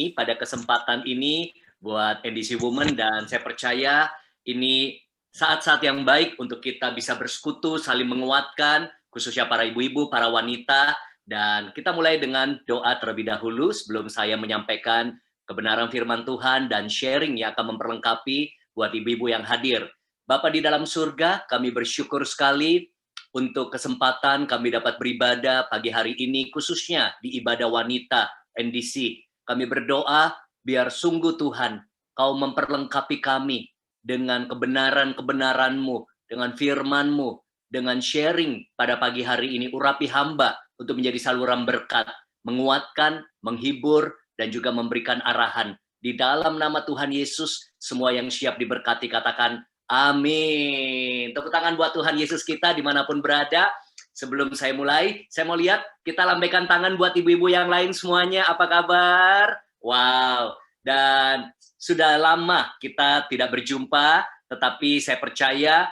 ini pada kesempatan ini buat NDC Women, dan saya percaya ini saat-saat yang baik untuk kita bisa bersekutu, saling menguatkan, khususnya para ibu-ibu, para wanita. Dan kita mulai dengan doa terlebih dahulu sebelum saya menyampaikan kebenaran firman Tuhan dan sharing yang akan memperlengkapi buat ibu-ibu yang hadir. Bapa di dalam surga, kami bersyukur sekali untuk kesempatan kami dapat beribadah pagi hari ini, khususnya di ibadah wanita NDC. Kami berdoa biar sungguh Tuhan, Kau memperlengkapi kami dengan kebenaran-kebenaran-Mu, dengan firman-Mu, dengan sharing pada pagi hari ini. Urapi hamba untuk menjadi saluran berkat, menguatkan, menghibur, dan juga memberikan arahan. Di dalam nama Tuhan Yesus, semua yang siap diberkati katakan amin. Tepuk tangan buat Tuhan Yesus kita dimanapun berada. Sebelum saya mulai, saya mau lihat kita lambaikan tangan buat ibu-ibu yang lain semuanya. Apa kabar? Wow. Dan sudah lama kita tidak berjumpa, tetapi saya percaya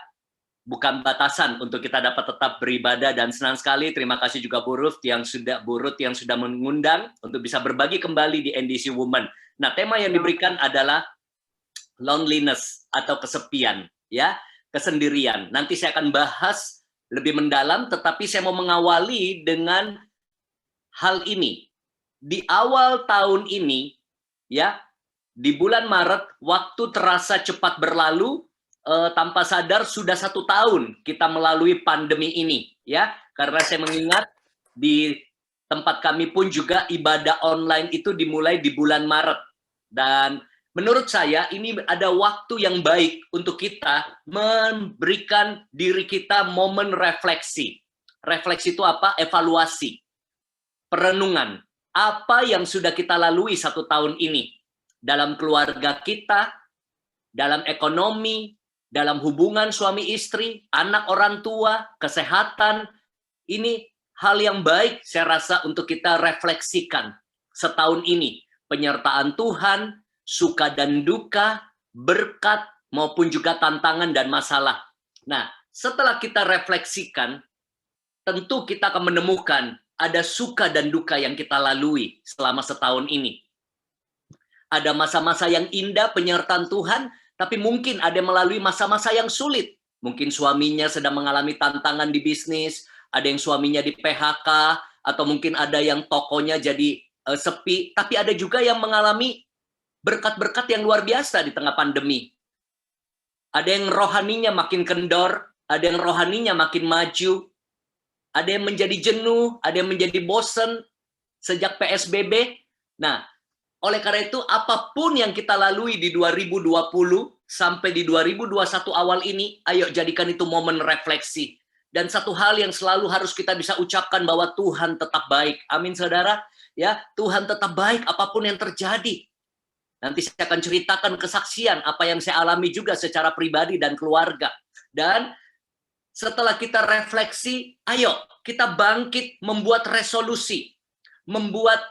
bukan batasan untuk kita dapat tetap beribadah, dan senang sekali. Terima kasih juga Bu Ruth yang sudah mengundang untuk bisa berbagi kembali di NDC Women. Nah, tema yang diberikan adalah loneliness atau kesepian, ya, kesendirian. Nanti saya akan bahas lebih mendalam, tetapi saya mau mengawali dengan hal ini. Di awal tahun ini, ya, di bulan Maret, waktu terasa cepat berlalu, tanpa sadar sudah 1 tahun kita melalui pandemi ini, ya. Karena saya mengingat di tempat kami pun juga ibadah online itu dimulai di bulan Maret, dan menurut saya ini ada waktu yang baik untuk kita memberikan diri kita momen refleksi. Refleksi itu apa? Evaluasi, perenungan. Apa yang sudah kita lalui 1 tahun ini dalam keluarga kita, dalam ekonomi, dalam hubungan suami istri, anak orang tua, kesehatan. Ini hal yang baik saya rasa untuk kita refleksikan setahun ini. Penyertaan Tuhan, suka dan duka, berkat, maupun juga tantangan dan masalah. Nah, setelah kita refleksikan, tentu kita akan menemukan ada suka dan duka yang kita lalui selama setahun ini. Ada masa-masa yang indah penyertaan Tuhan, tapi mungkin ada yang melalui masa-masa yang sulit. Mungkin suaminya sedang mengalami tantangan di bisnis, ada yang suaminya di PHK, atau mungkin ada yang tokonya jadi sepi, tapi ada juga yang mengalami berkat-berkat yang luar biasa di tengah pandemi. Ada yang rohaninya makin kendor, ada yang rohaninya makin maju, ada yang menjadi jenuh, ada yang menjadi bosan sejak PSBB. Nah, oleh karena itu, apapun yang kita lalui di 2020 sampai di 2021 awal ini, ayo jadikan itu momen refleksi. Dan satu hal yang selalu harus kita bisa ucapkan bahwa Tuhan tetap baik. Amin, saudara. Ya, Tuhan tetap baik apapun yang terjadi. Nanti saya akan ceritakan kesaksian apa yang saya alami juga secara pribadi dan keluarga. Dan setelah kita refleksi, ayo kita bangkit membuat resolusi, membuat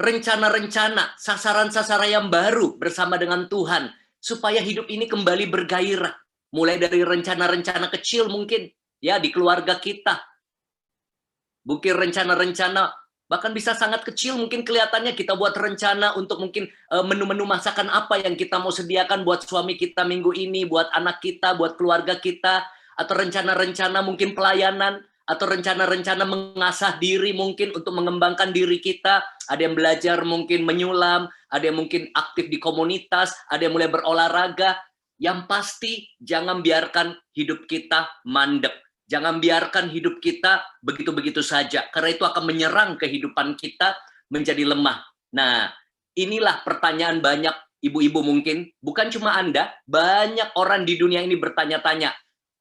rencana-rencana, sasaran-sasaran yang baru bersama dengan Tuhan, supaya hidup ini kembali bergairah. Mulai dari rencana-rencana kecil mungkin, ya, di keluarga kita. Mungkin rencana-rencana bahkan bisa sangat kecil, mungkin kelihatannya kita buat rencana untuk mungkin menu-menu masakan apa yang kita mau sediakan buat suami kita minggu ini, buat anak kita, buat keluarga kita, atau rencana-rencana mungkin pelayanan, atau rencana-rencana mengasah diri mungkin untuk mengembangkan diri kita. Ada yang belajar mungkin menyulam, ada yang mungkin aktif di komunitas, ada yang mulai berolahraga. Yang pasti jangan biarkan hidup kita mandek. Jangan biarkan hidup kita begitu-begitu saja, karena itu akan menyerang kehidupan kita menjadi lemah. Nah, inilah pertanyaan banyak ibu-ibu mungkin, bukan cuma Anda, banyak orang di dunia ini bertanya-tanya.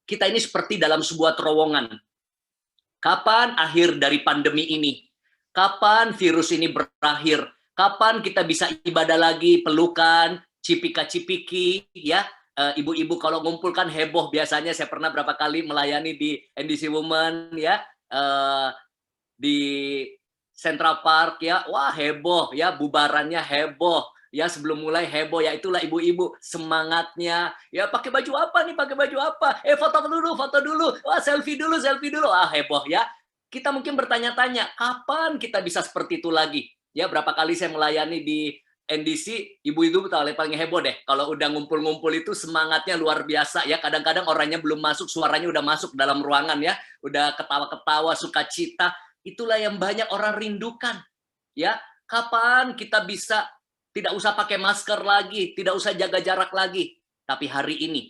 Kita ini seperti dalam sebuah terowongan. Kapan akhir dari pandemi ini? Kapan virus ini berakhir? Kapan kita bisa ibadah lagi, pelukan, cipika-cipiki, ya? Ibu-ibu kalau ngumpulkan heboh, biasanya saya pernah berapa kali melayani di NDC Women, ya, di Central Park, ya, wah heboh, ya, bubarannya heboh, ya, sebelum mulai heboh, ya, itulah ibu-ibu semangatnya, ya, pakai baju apa nih, pakai baju apa, foto dulu, wah selfie dulu, ah heboh, ya. Kita mungkin bertanya-tanya, kapan kita bisa seperti itu lagi? Ya, berapa kali saya melayani di NDC, ibu-ibu paling heboh deh. Kalau udah ngumpul-ngumpul itu semangatnya luar biasa ya. Kadang-kadang orangnya belum masuk, suaranya udah masuk dalam ruangan ya. Udah ketawa-ketawa, sukacita. Itulah yang banyak orang rindukan. Ya, kapan kita bisa tidak usah pakai masker lagi, tidak usah jaga jarak lagi. Tapi hari ini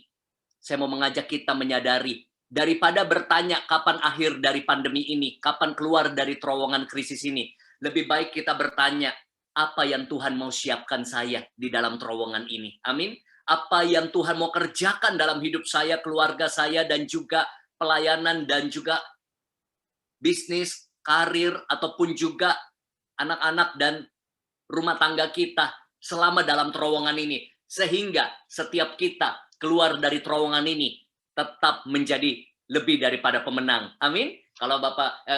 saya mau mengajak kita menyadari, daripada bertanya kapan akhir dari pandemi ini, kapan keluar dari terowongan krisis ini, lebih baik kita bertanya, apa yang Tuhan mau siapkan saya di dalam terowongan ini. Amin. Apa yang Tuhan mau kerjakan dalam hidup saya, keluarga saya, dan juga pelayanan, dan juga bisnis, karir, ataupun juga anak-anak dan rumah tangga kita selama dalam terowongan ini. Sehingga setiap kita keluar dari terowongan ini tetap menjadi lebih daripada pemenang. Amin. Kalau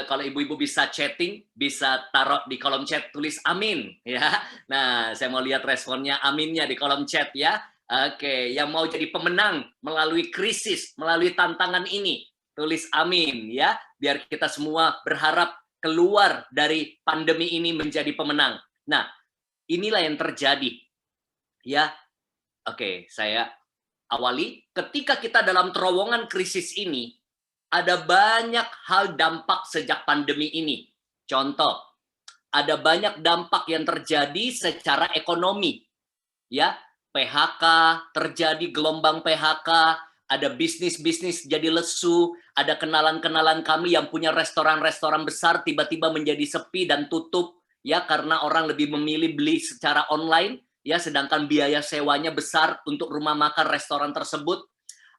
kalau ibu-ibu bisa chatting, bisa taruh di kolom chat, tulis amin ya. Nah, saya mau lihat responnya aminnya di kolom chat ya. Oke, yang mau jadi pemenang melalui krisis, melalui tantangan ini, tulis amin ya. Biar kita semua berharap keluar dari pandemi ini menjadi pemenang. Nah, inilah yang terjadi. Ya. Oke, saya awali. Ketika kita dalam terowongan krisis ini, ada banyak hal dampak sejak pandemi ini. Contoh, ada banyak dampak yang terjadi secara ekonomi. Ya, PHK, terjadi gelombang PHK, ada bisnis-bisnis jadi lesu, ada kenalan-kenalan kami yang punya restoran-restoran besar tiba-tiba menjadi sepi dan tutup ya karena orang lebih memilih beli secara online ya, sedangkan biaya sewanya besar untuk rumah makan restoran tersebut.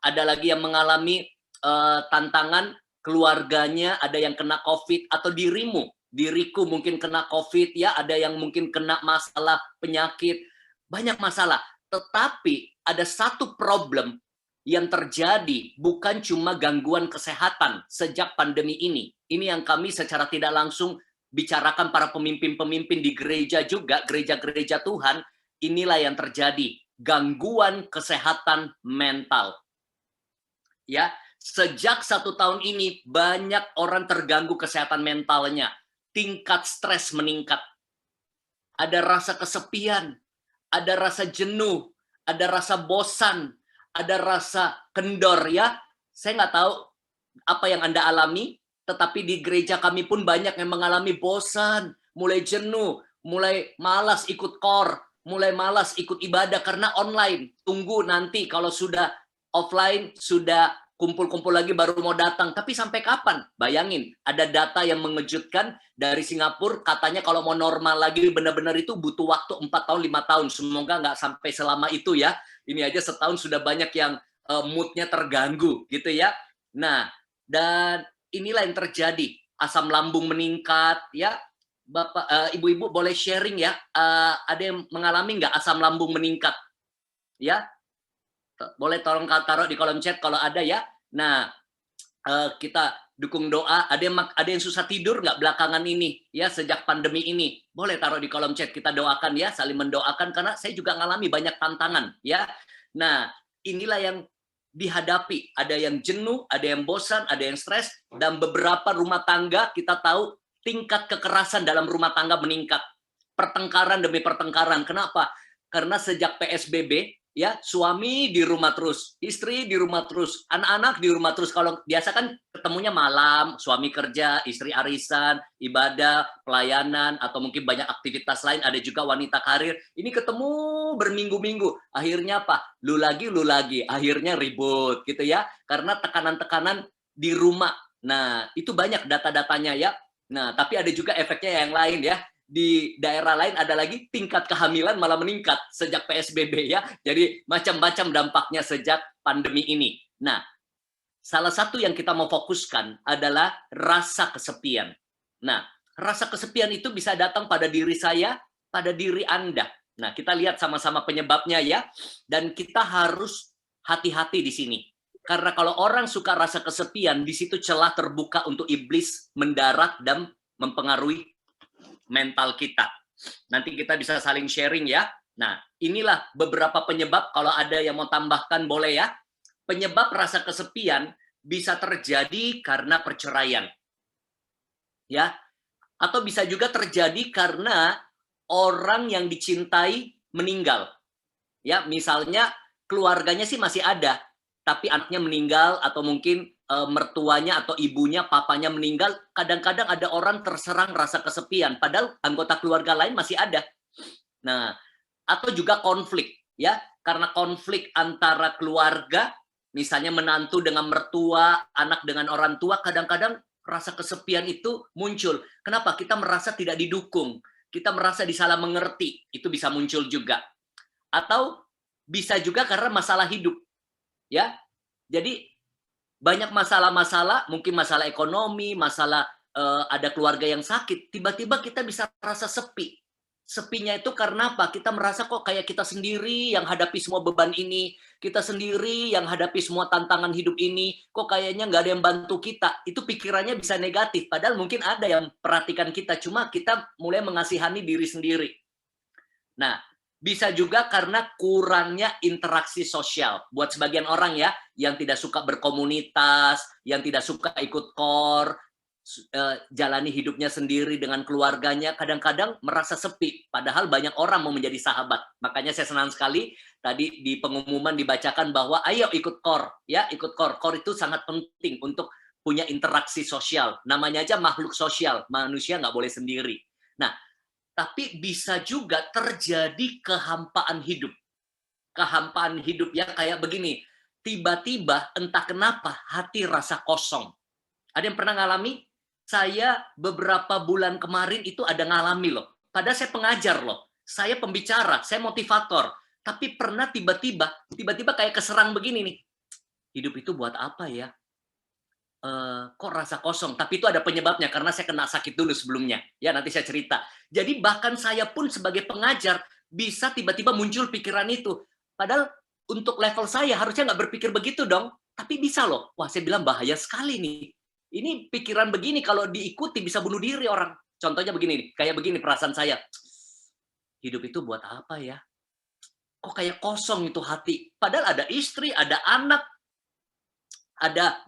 Ada lagi yang mengalami tantangan keluarganya, ada yang kena COVID, atau diriku mungkin kena COVID ya, ada yang mungkin kena masalah penyakit, banyak masalah. Tetapi ada satu problem yang terjadi, bukan cuma gangguan kesehatan sejak pandemi ini. Ini yang kami secara tidak langsung bicarakan para pemimpin-pemimpin di gereja juga, gereja-gereja Tuhan. Inilah yang terjadi, gangguan kesehatan mental. Ya, sejak 1 tahun ini banyak orang terganggu kesehatan mentalnya, tingkat stres meningkat, ada rasa kesepian, ada rasa jenuh, ada rasa bosan, ada rasa kendor ya. Saya nggak tahu apa yang Anda alami, tetapi di gereja kami pun banyak yang mengalami bosan, mulai jenuh, mulai malas ikut core, mulai malas ikut ibadah karena online. Tunggu nanti kalau sudah offline, sudah kumpul-kumpul lagi baru mau datang. Tapi sampai kapan? Bayangin, ada data yang mengejutkan dari Singapura, katanya kalau mau normal lagi benar-benar itu butuh waktu 4 tahun, 5 tahun. Semoga nggak sampai selama itu ya. Ini aja setahun sudah banyak yang mood-nya terganggu gitu ya. Nah, dan inilah yang terjadi. Asam lambung meningkat ya. Bapak, ibu-ibu boleh sharing ya. Ada yang mengalami nggak asam lambung meningkat? Ya, boleh tolong taruh di kolom chat kalau ada ya. Nah, kita dukung doa. Ada yang susah tidur nggak belakangan ini ya sejak pandemi ini? Boleh taruh di kolom chat, kita doakan ya, saling mendoakan karena saya juga ngalami banyak tantangan ya. Nah, inilah yang dihadapi. Ada yang jenuh, ada yang bosan, ada yang stres, dan beberapa rumah tangga kita tahu tingkat kekerasan dalam rumah tangga meningkat. Pertengkaran demi pertengkaran. Kenapa? Karena sejak PSBB ya, suami di rumah terus, istri di rumah terus, anak-anak di rumah terus. Kalau biasa kan ketemunya malam, suami kerja, istri arisan, ibadah, pelayanan, atau mungkin banyak aktivitas lain, ada juga wanita karir. Ini ketemu berminggu-minggu. Akhirnya apa? Lu lagi, akhirnya ribut gitu ya. Karena tekanan-tekanan di rumah. Nah, itu banyak data-datanya ya. Nah, tapi ada juga efeknya yang lain ya. Di daerah lain ada lagi tingkat kehamilan malah meningkat sejak PSBB ya. Jadi macam-macam dampaknya sejak pandemi ini. Nah, salah satu yang kita mau fokuskan adalah rasa kesepian. Nah, rasa kesepian itu bisa datang pada diri saya, pada diri Anda. Nah, kita lihat sama-sama penyebabnya ya. Dan kita harus hati-hati di sini. Karena kalau orang suka rasa kesepian, di situ celah terbuka untuk iblis mendarat dan mempengaruhi mental kita. Nanti kita bisa saling sharing ya. Nah, inilah beberapa penyebab, kalau ada yang mau tambahkan boleh ya. Penyebab rasa kesepian bisa terjadi karena perceraian. Ya. Atau bisa juga terjadi karena orang yang dicintai meninggal. Ya, misalnya keluarganya sih masih ada, tapi anaknya meninggal atau mungkin mertuanya atau ibunya, papanya meninggal, kadang-kadang ada orang terserang rasa kesepian, padahal anggota keluarga lain masih ada. Nah, atau juga konflik, ya, karena konflik antara keluarga, misalnya menantu dengan mertua, anak dengan orang tua, kadang-kadang rasa kesepian itu muncul. Kenapa? Kita merasa tidak didukung, kita merasa disalah mengerti, itu bisa muncul juga. Atau bisa juga karena masalah hidup, ya. Jadi banyak masalah-masalah, mungkin masalah ekonomi, masalah ada keluarga yang sakit, tiba-tiba kita bisa rasa sepi. Sepinya itu karena apa? Kita merasa kok kayak kita sendiri yang hadapi semua beban ini, kita sendiri yang hadapi semua tantangan hidup ini, kok kayaknya nggak ada yang bantu kita. Itu pikirannya bisa negatif, padahal mungkin ada yang perhatikan kita, cuma kita mulai mengasihani diri sendiri. Nah, bisa juga karena kurangnya interaksi sosial. Buat sebagian orang ya, yang tidak suka berkomunitas, yang tidak suka ikut KOR, jalani hidupnya sendiri dengan keluarganya, kadang-kadang merasa sepi. Padahal banyak orang mau menjadi sahabat. Makanya saya senang sekali tadi di pengumuman dibacakan bahwa ayo ikut KOR, ya ikut KOR. KOR itu sangat penting untuk punya interaksi sosial. Namanya aja makhluk sosial, manusia nggak boleh sendiri. Nah, tapi bisa juga terjadi kehampaan hidup. Kehampaan hidup ya kayak begini, tiba-tiba entah kenapa hati rasa kosong. Ada yang pernah ngalami? Saya beberapa bulan kemarin itu ada ngalami loh. Padahal saya pengajar loh. Saya pembicara, saya motivator. Tapi pernah tiba-tiba kayak keserang begini nih. Hidup itu buat apa ya? Kok rasa kosong? Tapi itu ada penyebabnya, karena saya kena sakit dulu sebelumnya. Ya, nanti saya cerita. Jadi bahkan saya pun sebagai pengajar, bisa tiba-tiba muncul pikiran itu. Padahal untuk level saya harusnya nggak berpikir begitu dong. Tapi bisa loh. Wah, saya bilang bahaya sekali nih. Ini pikiran begini kalau diikuti bisa bunuh diri orang. Contohnya begini nih, kayak begini perasaan saya. Hidup itu buat apa ya? Kok kayak kosong itu hati. Padahal ada istri, ada anak,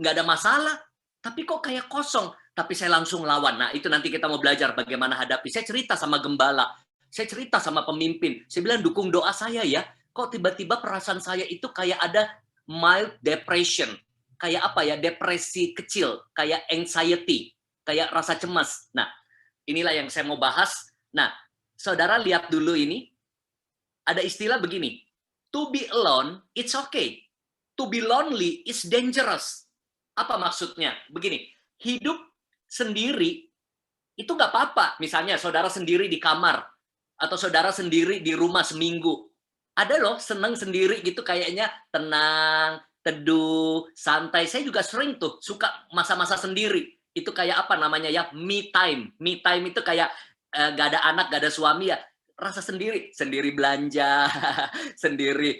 nggak ada masalah, tapi kok kayak kosong. Tapi saya langsung lawan. Nah, itu nanti kita mau belajar bagaimana hadapi. Saya cerita sama gembala, saya cerita sama pemimpin. Saya bilang dukung doa saya ya. Kok tiba-tiba perasaan saya itu kayak ada mild depression. Kayak apa ya? Depresi kecil, kayak anxiety, kayak rasa cemas. Nah, inilah yang saya mau bahas. Nah, saudara lihat dulu ini. Ada istilah begini. To be alone, it's okay. To be lonely is dangerous. Apa maksudnya? Begini, hidup sendiri itu nggak apa-apa. Misalnya saudara sendiri di kamar, atau saudara sendiri di rumah seminggu. Ada loh seneng sendiri gitu, kayaknya tenang, teduh, santai. Saya juga sering tuh suka masa-masa sendiri. Itu kayak apa namanya ya? Me time. Me time itu kayak nggak ada anak, nggak ada suami ya. Rasa sendiri, sendiri belanja, sendiri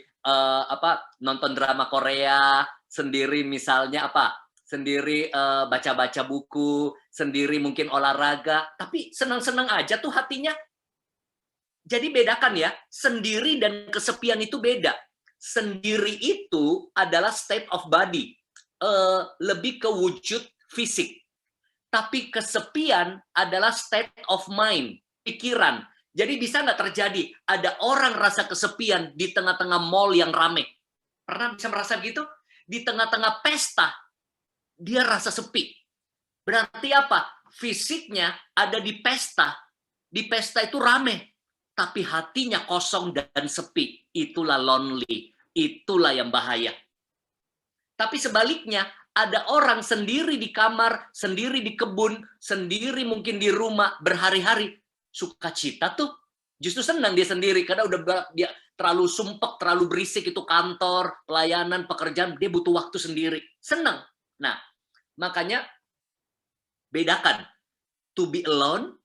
nonton drama Korea, sendiri misalnya sendiri baca-baca buku, sendiri mungkin olahraga, tapi senang-senang aja tuh hatinya. Jadi bedakan ya, sendiri dan kesepian itu beda. Sendiri itu adalah state of body, lebih ke wujud fisik. Tapi kesepian adalah state of mind, pikiran. Jadi bisa nggak terjadi ada orang rasa kesepian di tengah-tengah mall yang rame? Pernah bisa merasa gitu? Di tengah-tengah pesta, dia rasa sepi. Berarti apa? Fisiknya ada di pesta. Di pesta itu rame. Tapi hatinya kosong dan sepi. Itulah lonely. Itulah yang bahaya. Tapi sebaliknya, ada orang sendiri di kamar, sendiri di kebun, sendiri mungkin di rumah, berhari-hari. Sukacita tuh. Justru senang dia sendiri, karena udah dia terlalu sumpek, terlalu berisik, itu kantor, pelayanan, pekerjaan, dia butuh waktu sendiri. Senang. Nah, makanya bedakan. To be alone,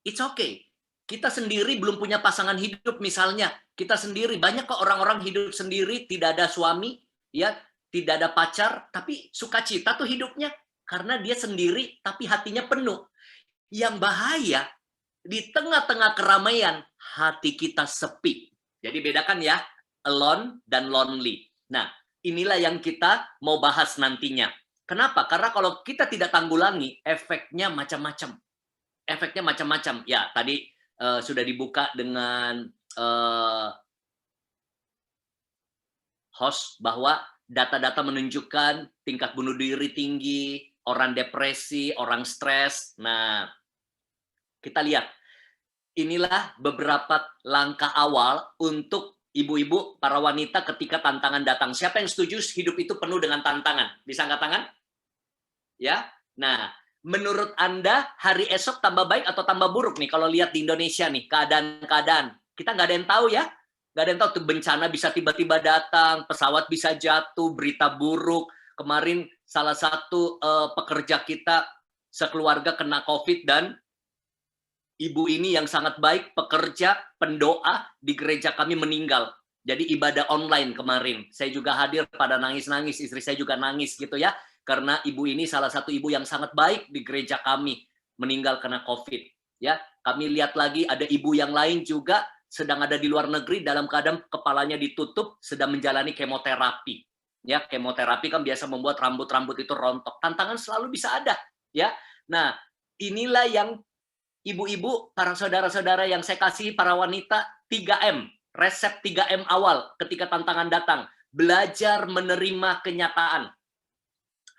it's okay. Kita sendiri belum punya pasangan hidup misalnya. Kita sendiri, banyak kok orang-orang hidup sendiri, tidak ada suami, ya, tidak ada pacar, tapi sukacita tuh hidupnya. Karena dia sendiri, tapi hatinya penuh. Yang bahaya, di tengah-tengah keramaian, hati kita sepi. Jadi bedakan ya, alone dan lonely. Nah, inilah yang kita mau bahas nantinya. Kenapa? Karena kalau kita tidak tanggulangi, efeknya macam-macam. Efeknya macam-macam. Ya, tadi sudah dibuka dengan host bahwa data-data menunjukkan tingkat bunuh diri tinggi, orang depresi, orang stres. Nah, kita lihat, inilah beberapa langkah awal untuk ibu-ibu, para wanita ketika tantangan datang. Siapa yang setuju hidup itu penuh dengan tantangan? Bisa angkat tangan? Ya. Nah, menurut Anda hari esok tambah baik atau tambah buruk nih kalau lihat di Indonesia nih, keadaan-keadaan. Kita nggak ada yang tahu ya. Nggak ada yang tahu tuh, bencana bisa tiba-tiba datang, pesawat bisa jatuh, berita buruk. Kemarin salah satu pekerja kita sekeluarga kena COVID dan ibu ini yang sangat baik, pekerja, pendoa di gereja kami meninggal. Jadi ibadah online kemarin. Saya juga hadir pada nangis-nangis, istri saya juga nangis gitu ya. Karena ibu ini salah satu ibu yang sangat baik di gereja kami, meninggal kena COVID. Ya, kami lihat lagi ada ibu yang lain juga sedang ada di luar negeri dalam keadaan kepalanya ditutup, sedang menjalani kemoterapi. Ya, kemoterapi kan biasa membuat rambut-rambut itu rontok. Tantangan selalu bisa ada, ya. Nah, inilah yang ibu-ibu, para saudara-saudara yang saya kasih, para wanita, 3M, resep 3M awal ketika tantangan datang. Belajar menerima kenyataan.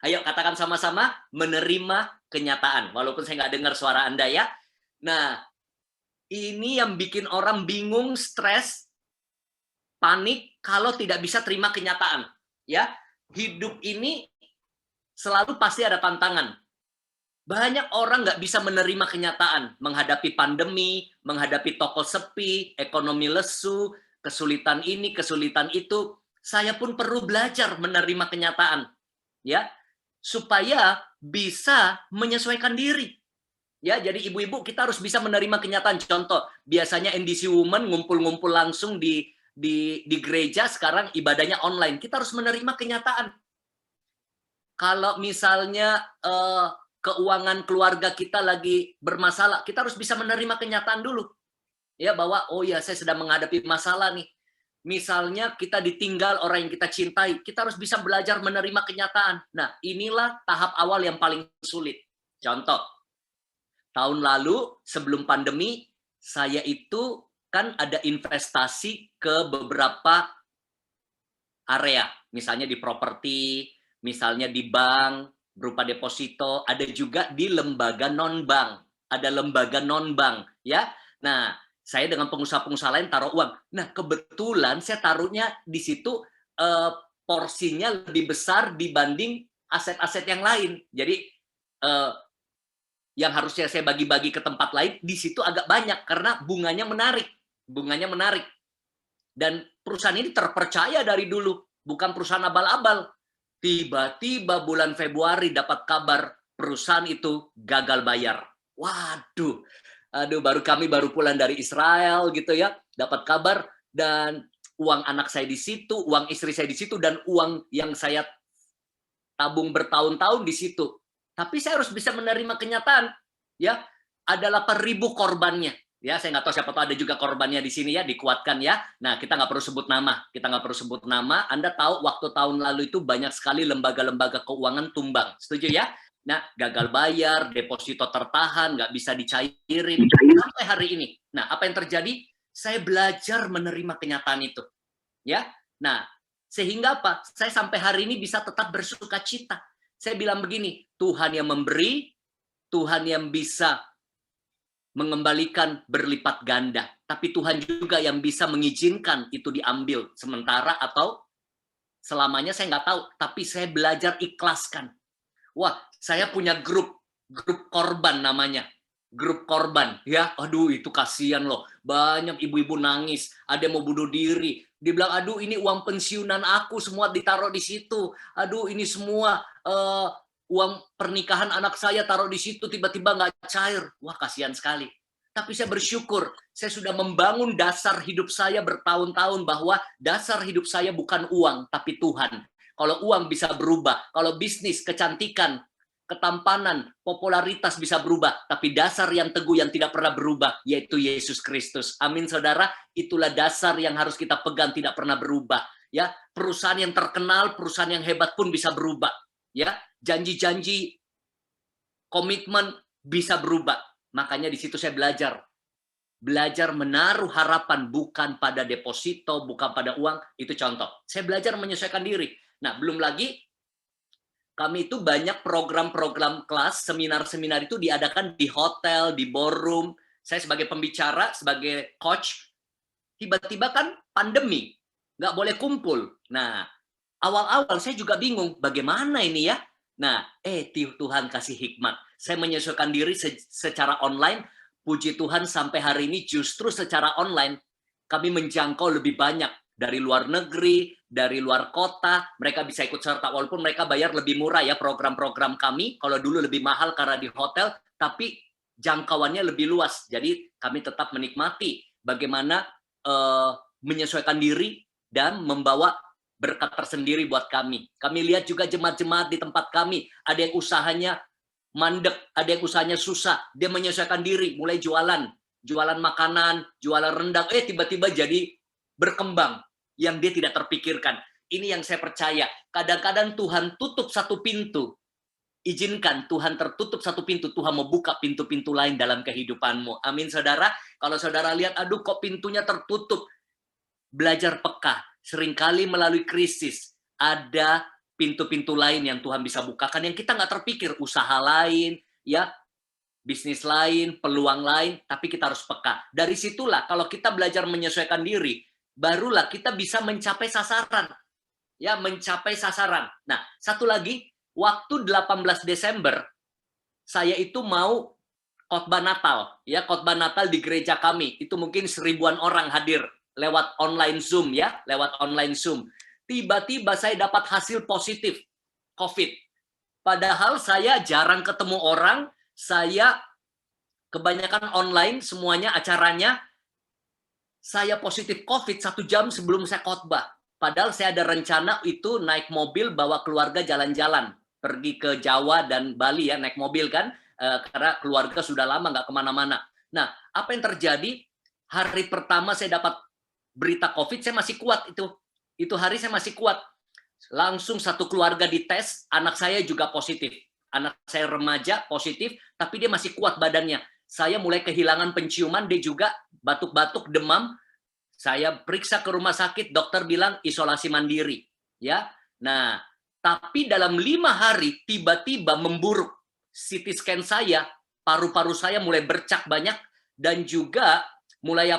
Ayo katakan sama-sama, menerima kenyataan. Walaupun saya nggak dengar suara Anda ya. Nah, ini yang bikin orang bingung, stres, panik kalau tidak bisa terima kenyataan. Ya, hidup ini selalu pasti ada tantangan. Banyak orang nggak bisa menerima kenyataan, menghadapi pandemi, menghadapi toko sepi, ekonomi lesu, kesulitan ini, kesulitan itu. Saya pun perlu belajar menerima kenyataan, ya, supaya bisa menyesuaikan diri. Ya, jadi ibu-ibu kita harus bisa menerima kenyataan. Contoh, biasanya NDC Women ngumpul-ngumpul langsung di gereja, sekarang ibadahnya online. Kita harus menerima kenyataan. Kalau misalnya keuangan keluarga kita lagi bermasalah, kita harus bisa menerima kenyataan dulu. Ya, bahwa oh ya, saya sedang menghadapi masalah nih. Misalnya kita ditinggal orang yang kita cintai, kita harus bisa belajar menerima kenyataan. Nah, inilah tahap awal yang paling sulit. Contoh, tahun lalu sebelum pandemi, saya itu kan ada investasi ke beberapa area, misalnya di properti, misalnya di bank, berupa deposito, ada juga di lembaga non-bank. Ada lembaga non-bank, ya. Nah, saya dengan pengusaha-pengusaha lain taruh uang. Nah, kebetulan saya taruhnya di situ porsinya lebih besar dibanding aset-aset yang lain. Jadi, yang harusnya saya bagi-bagi ke tempat lain, di situ agak banyak karena bunganya menarik. Bunganya menarik. Dan perusahaan ini terpercaya dari dulu, bukan perusahaan abal-abal. Tiba-tiba bulan Februari dapat kabar perusahaan itu gagal bayar. Waduh, kami baru pulang dari Israel gitu ya, dapat kabar dan uang anak saya di situ, uang istri saya di situ, dan uang yang saya tabung bertahun-tahun di situ. Tapi saya harus bisa menerima kenyataan, ya, ada 8.000 korbannya. Ya, saya nggak tahu siapa tahu ada juga korbannya di sini ya, dikuatkan ya. Nah, kita nggak perlu sebut nama, Anda tahu waktu tahun lalu itu banyak sekali lembaga-lembaga keuangan tumbang, setuju ya? Nah, gagal bayar, deposito tertahan, nggak bisa dicairin sampai hari ini. Nah, apa yang terjadi? Saya belajar menerima kenyataan itu, ya. Nah, sehingga apa? Saya sampai hari ini bisa tetap bersuka cita. Saya bilang begini, Tuhan yang memberi, Tuhan yang bisa mengembalikan berlipat ganda. Tapi Tuhan juga yang bisa mengizinkan itu diambil sementara atau selamanya, saya nggak tahu. Tapi saya belajar ikhlaskan. Wah, saya punya grup korban namanya. Grup korban, ya, aduh itu kasihan loh, banyak ibu-ibu nangis, ada yang mau bunuh diri, dia bilang, aduh ini uang pensiunan aku semua ditaruh di situ, aduh ini semua uang pernikahan anak saya taruh di situ, tiba-tiba nggak cair, wah kasihan sekali. Tapi saya bersyukur, saya sudah membangun dasar hidup saya bertahun-tahun bahwa dasar hidup saya bukan uang, tapi Tuhan. Kalau uang bisa berubah, kalau bisnis, kecantikan, ketampanan, popularitas bisa berubah, tapi dasar yang teguh yang tidak pernah berubah, yaitu Yesus Kristus. Amin, saudara. Itulah dasar yang harus kita pegang, tidak pernah berubah. Ya, perusahaan yang terkenal, perusahaan yang hebat pun bisa berubah. Ya, janji-janji, komitmen bisa berubah. Makanya di situ saya belajar Belajar menaruh harapan bukan pada deposito, bukan pada uang, itu contoh. Saya belajar menyesuaikan diri. Nah, belum lagi kami itu banyak program-program kelas, seminar-seminar itu diadakan di hotel, di ballroom. Saya sebagai pembicara, sebagai coach, tiba-tiba kan pandemi, nggak boleh kumpul. Nah, awal-awal saya juga bingung, bagaimana ini ya? Nah, Tuhan kasih hikmat. Saya menyesuaikan diri secara online. Puji Tuhan sampai hari ini justru secara online kami menjangkau lebih banyak dari luar negeri, dari luar kota. Mereka bisa ikut serta walaupun mereka bayar lebih murah ya program-program kami. Kalau dulu lebih mahal karena di hotel, tapi jangkauannya lebih luas. Jadi kami tetap menikmati bagaimana menyesuaikan diri dan membawa berkat tersendiri buat kami. Kami lihat juga jemaat-jemaat di tempat kami, ada yang usahanya mandek, ada yang usahanya susah, dia menyesuaikan diri, mulai jualan makanan, jualan rendang, tiba-tiba jadi berkembang yang dia tidak terpikirkan. Ini yang saya percaya. Kadang-kadang Tuhan tutup satu pintu, izinkan Tuhan tertutup satu pintu, Tuhan mau buka pintu-pintu lain dalam kehidupanmu. Amin, saudara. Kalau saudara lihat, aduh kok pintunya tertutup, belajar peka. Seringkali melalui krisis, ada pintu-pintu lain yang Tuhan bisa bukakan yang kita nggak terpikir, usaha lain, ya, bisnis lain, peluang lain, tapi kita harus peka. Dari situlah kalau kita belajar menyesuaikan diri, barulah kita bisa mencapai sasaran. Ya, mencapai sasaran. Nah, satu lagi, waktu 18 Desember, saya itu mau khotbah Natal, ya, khotbah Natal di gereja kami. Itu mungkin 1000-an orang hadir lewat online Zoom, ya, lewat online Zoom. Tiba-tiba saya dapat hasil positif COVID. Padahal saya jarang ketemu orang, saya kebanyakan online semuanya acaranya, saya positif COVID 1 jam sebelum saya khotbah. Padahal saya ada rencana itu naik mobil bawa keluarga jalan-jalan, pergi ke Jawa dan Bali ya, naik mobil kan, karena keluarga sudah lama nggak kemana-mana. Nah, apa yang terjadi? Hari pertama saya dapat berita COVID, saya masih kuat itu. Itu hari saya masih kuat. Langsung satu keluarga dites, anak saya juga positif. Anak saya remaja positif, tapi dia masih kuat badannya. Saya mulai kehilangan penciuman, dia juga batuk-batuk, demam. Saya periksa ke rumah sakit, dokter bilang isolasi mandiri. Ya, nah, tapi dalam 5 hari tiba-tiba memburuk. CT scan saya, paru-paru saya mulai bercak banyak dan juga mulai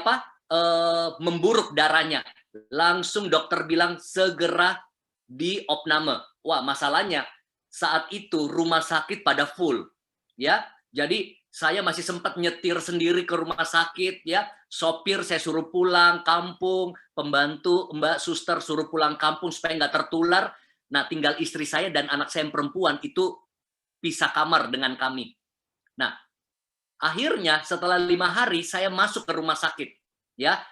memburuk darahnya. Langsung dokter bilang segera diopname. Wah, masalahnya saat itu rumah sakit pada full, ya. Jadi saya masih sempat nyetir sendiri ke rumah sakit, ya. Sopir saya suruh pulang kampung, pembantu Mbak Suster suruh pulang kampung supaya nggak tertular. Nah, tinggal istri saya dan anak saya yang perempuan itu pisah kamar dengan kami. Nah, akhirnya setelah 5 hari saya masuk ke rumah sakit, ya.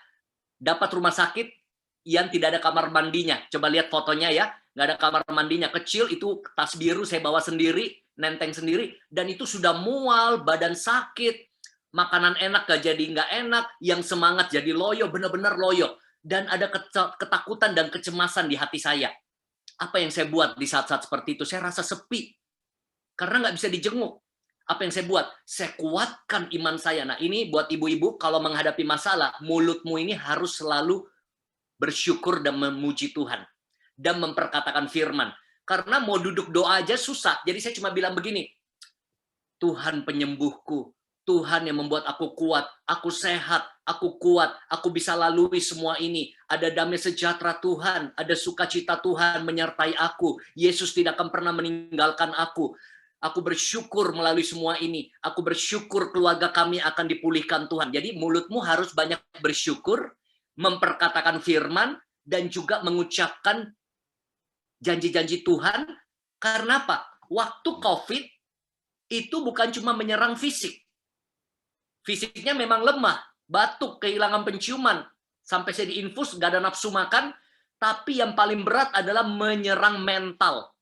Dapat rumah sakit yang tidak ada kamar mandinya. Coba lihat fotonya ya, nggak ada kamar mandinya. Kecil, itu tas biru saya bawa sendiri, nenteng sendiri, dan itu sudah mual, badan sakit, makanan enak gak jadi nggak enak, yang semangat jadi loyo, benar-benar loyo. Dan ada ketakutan dan kecemasan di hati saya. Apa yang saya buat di saat-saat seperti itu? Saya rasa sepi, karena nggak bisa dijenguk. Apa yang saya buat? Saya kuatkan iman saya. Nah, ini buat ibu-ibu, kalau menghadapi masalah, mulutmu ini harus selalu bersyukur dan memuji Tuhan. Dan memperkatakan firman. Karena mau duduk doa aja susah. Jadi saya cuma bilang begini, Tuhan penyembuhku, Tuhan yang membuat aku kuat, aku sehat, aku kuat, aku bisa lalui semua ini. Ada damai sejahtera Tuhan, ada sukacita Tuhan menyertai aku. Yesus tidak akan pernah meninggalkan aku. Aku bersyukur melalui semua ini. Aku bersyukur keluarga kami akan dipulihkan Tuhan. Jadi mulutmu harus banyak bersyukur, memperkatakan firman, dan juga mengucapkan janji-janji Tuhan. Karena apa? Waktu COVID itu bukan cuma menyerang fisik. Fisiknya memang lemah, batuk, kehilangan penciuman, sampai saya diinfus, gak ada nafsu makan. Tapi yang paling berat adalah menyerang mental.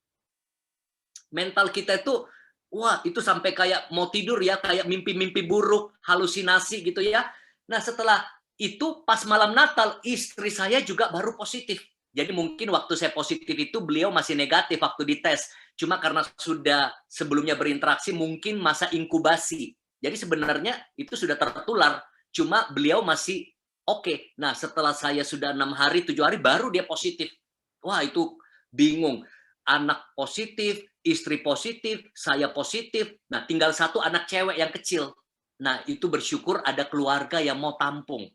Mental kita itu, wah, itu sampai kayak mau tidur ya, kayak mimpi-mimpi buruk, halusinasi gitu ya. Nah, setelah itu pas malam Natal, istri saya juga baru positif. Jadi mungkin waktu saya positif itu beliau masih negatif waktu dites. Cuma karena sudah sebelumnya berinteraksi, mungkin masa inkubasi. Jadi sebenarnya itu sudah tertular. cuma beliau masih oke. Nah, setelah saya sudah 6 hari, 7 hari, baru dia positif. Wah, itu bingung. Anak positif, istri positif, saya positif. Nah, tinggal satu anak cewek yang kecil. Nah, itu bersyukur ada keluarga yang mau tampung.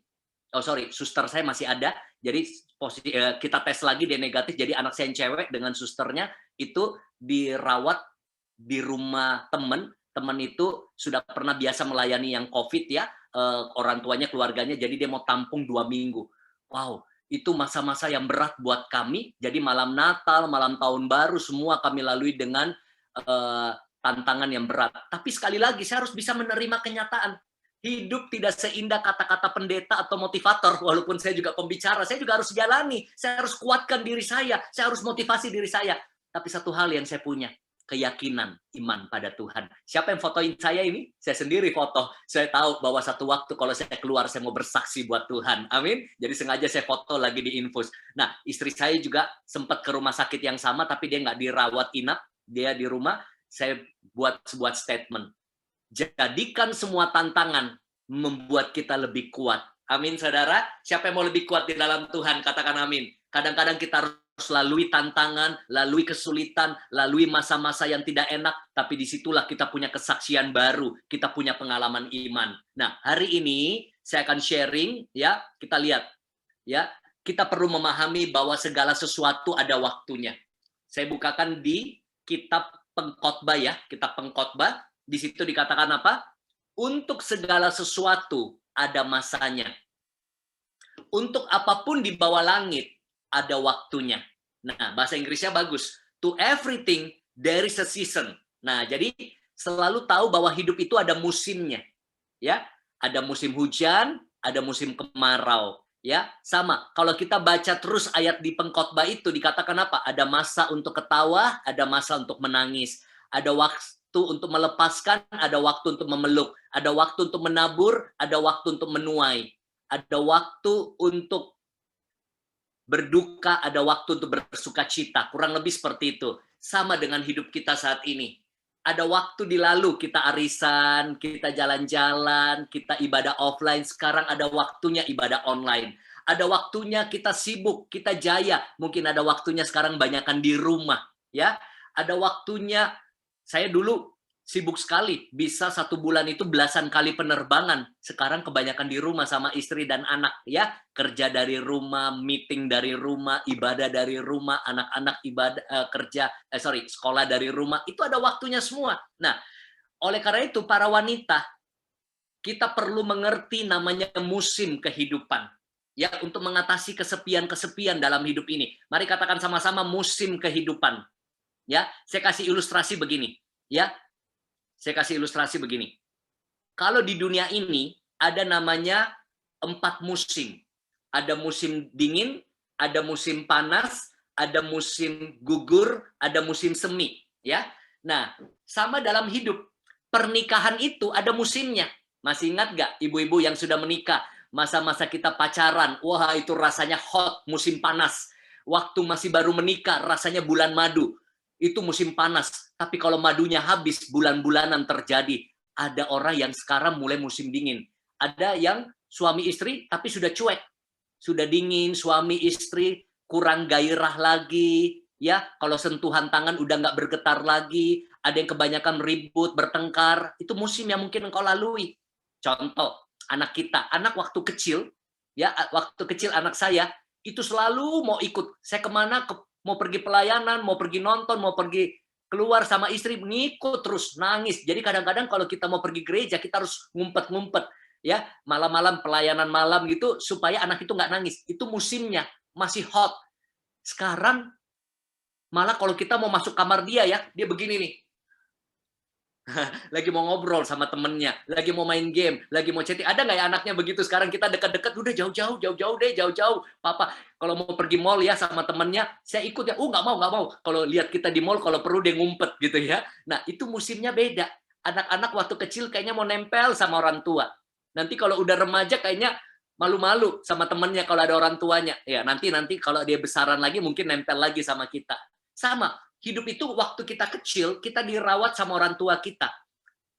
Oh sorry, suster saya masih ada. Jadi kita tes lagi dia negatif. Jadi anak saya yang cewek dengan susternya itu dirawat di rumah teman. Teman itu sudah pernah biasa melayani yang COVID ya, orang tuanya, keluarganya. Jadi dia mau tampung 2 minggu. Wow, itu masa-masa yang berat buat kami. Jadi malam Natal, malam Tahun Baru, semua kami lalui dengan tantangan yang berat. Tapi sekali lagi saya harus bisa menerima kenyataan. Hidup tidak seindah kata-kata pendeta atau motivator, walaupun saya juga pembicara, saya juga harus jalani, saya harus kuatkan diri saya harus motivasi diri saya. Tapi satu hal yang saya punya, keyakinan, iman pada Tuhan. Siapa yang fotoin saya ini? Saya sendiri foto. Saya tahu bahwa satu waktu kalau saya keluar, saya mau bersaksi buat Tuhan. Amin. Jadi sengaja saya foto lagi di infus. Nah, istri saya juga sempat ke rumah sakit yang sama, tapi dia nggak dirawat inap, dia di rumah. Saya buat sebuah statement. Jadikan semua tantangan membuat kita lebih kuat. Amin, saudara. Siapa yang mau lebih kuat di dalam Tuhan? Katakan amin. Kadang-kadang kita harus lalui tantangan, lalui kesulitan, lalui masa-masa yang tidak enak, tapi disitulah kita punya kesaksian baru, kita punya pengalaman iman. Nah, hari ini saya akan sharing, ya, kita lihat, ya, kita perlu memahami bahwa segala sesuatu ada waktunya. Saya bukakan di kitab Pengkhotbah ya, kitab Pengkhotbah. Di situ dikatakan apa? Untuk segala sesuatu ada masanya. Untuk apapun di bawah langit ada waktunya. Nah, bahasa Inggrisnya bagus. To everything there is a season. Nah, jadi selalu tahu bahwa hidup itu ada musimnya. Ya, ada musim hujan, ada musim kemarau. Ya, sama. Kalau kita baca terus ayat di Pengkhotbah itu dikatakan apa? Ada masa untuk ketawa, ada masa untuk menangis. Ada waktu untuk melepaskan, ada waktu untuk memeluk, ada waktu untuk menabur, ada waktu untuk menuai, ada waktu untuk berduka, ada waktu untuk bersuka cita. Kurang lebih seperti itu. Sama dengan hidup kita saat ini. Ada waktu di lalu kita arisan, kita jalan-jalan, kita ibadah offline. Sekarang ada waktunya ibadah online. Ada waktunya kita sibuk, kita jaya. Mungkin ada waktunya sekarang banyakkan di rumah. Ya, ada waktunya. Saya dulu sibuk sekali, bisa 1 bulan itu belasan kali penerbangan. Sekarang kebanyakan di rumah sama istri dan anak, ya. Kerja dari rumah, meeting dari rumah, ibadah dari rumah, anak-anak ibadah sekolah dari rumah. Itu ada waktunya semua. Nah, oleh karena itu para wanita, kita perlu mengerti namanya musim kehidupan. Ya, untuk mengatasi kesepian-kesepian dalam hidup ini. Mari katakan sama-sama musim kehidupan. Ya, saya kasih ilustrasi begini, ya. Saya kasih ilustrasi begini. Kalau di dunia ini ada namanya 4 musim. Ada musim dingin, ada musim panas, ada musim gugur, ada musim semi, ya. Nah, sama dalam hidup. Pernikahan itu ada musimnya. Masih ingat nggak ibu-ibu yang sudah menikah? Masa-masa kita pacaran, wah itu rasanya hot, musim panas. Waktu masih baru menikah, rasanya bulan madu. Itu musim panas. Tapi kalau madunya habis, bulan-bulanan terjadi. Ada orang yang sekarang mulai musim dingin. Ada yang suami istri tapi sudah cuek. Sudah dingin, suami istri kurang gairah lagi. Ya, kalau sentuhan tangan udah nggak bergetar lagi. Ada yang kebanyakan ribut, bertengkar. Itu musim yang mungkin engkau lalui. Contoh, anak kita. Anak waktu kecil, ya waktu kecil anak saya, itu selalu mau ikut. Saya kemana, mau pergi pelayanan, mau pergi nonton, mau pergi keluar sama istri, ngikut terus, nangis. Jadi kadang-kadang kalau kita mau pergi gereja, kita harus ngumpet-ngumpet. Ya, malam-malam pelayanan malam gitu, supaya anak itu nggak nangis. Itu musimnya, masih hot. Sekarang, malah kalau kita mau masuk kamar dia ya, dia begini nih. Lagi mau ngobrol sama temennya, lagi mau main game, lagi mau chatting. Ada nggak ya anaknya begitu? Sekarang kita dekat-dekat, udah jauh-jauh, jauh-jauh deh, jauh-jauh. Papa, kalau mau pergi mall ya sama temennya, saya ikut ya. Nggak mau, nggak mau. Kalau lihat kita di mall, kalau perlu dia ngumpet gitu ya. Nah, itu musimnya beda. Anak-anak waktu kecil kayaknya mau nempel sama orang tua. Nanti kalau udah remaja kayaknya malu-malu sama temennya kalau ada orang tuanya. Ya, nanti kalau dia besaran lagi mungkin nempel lagi sama kita. Sama. Hidup itu waktu kita kecil, kita dirawat sama orang tua kita.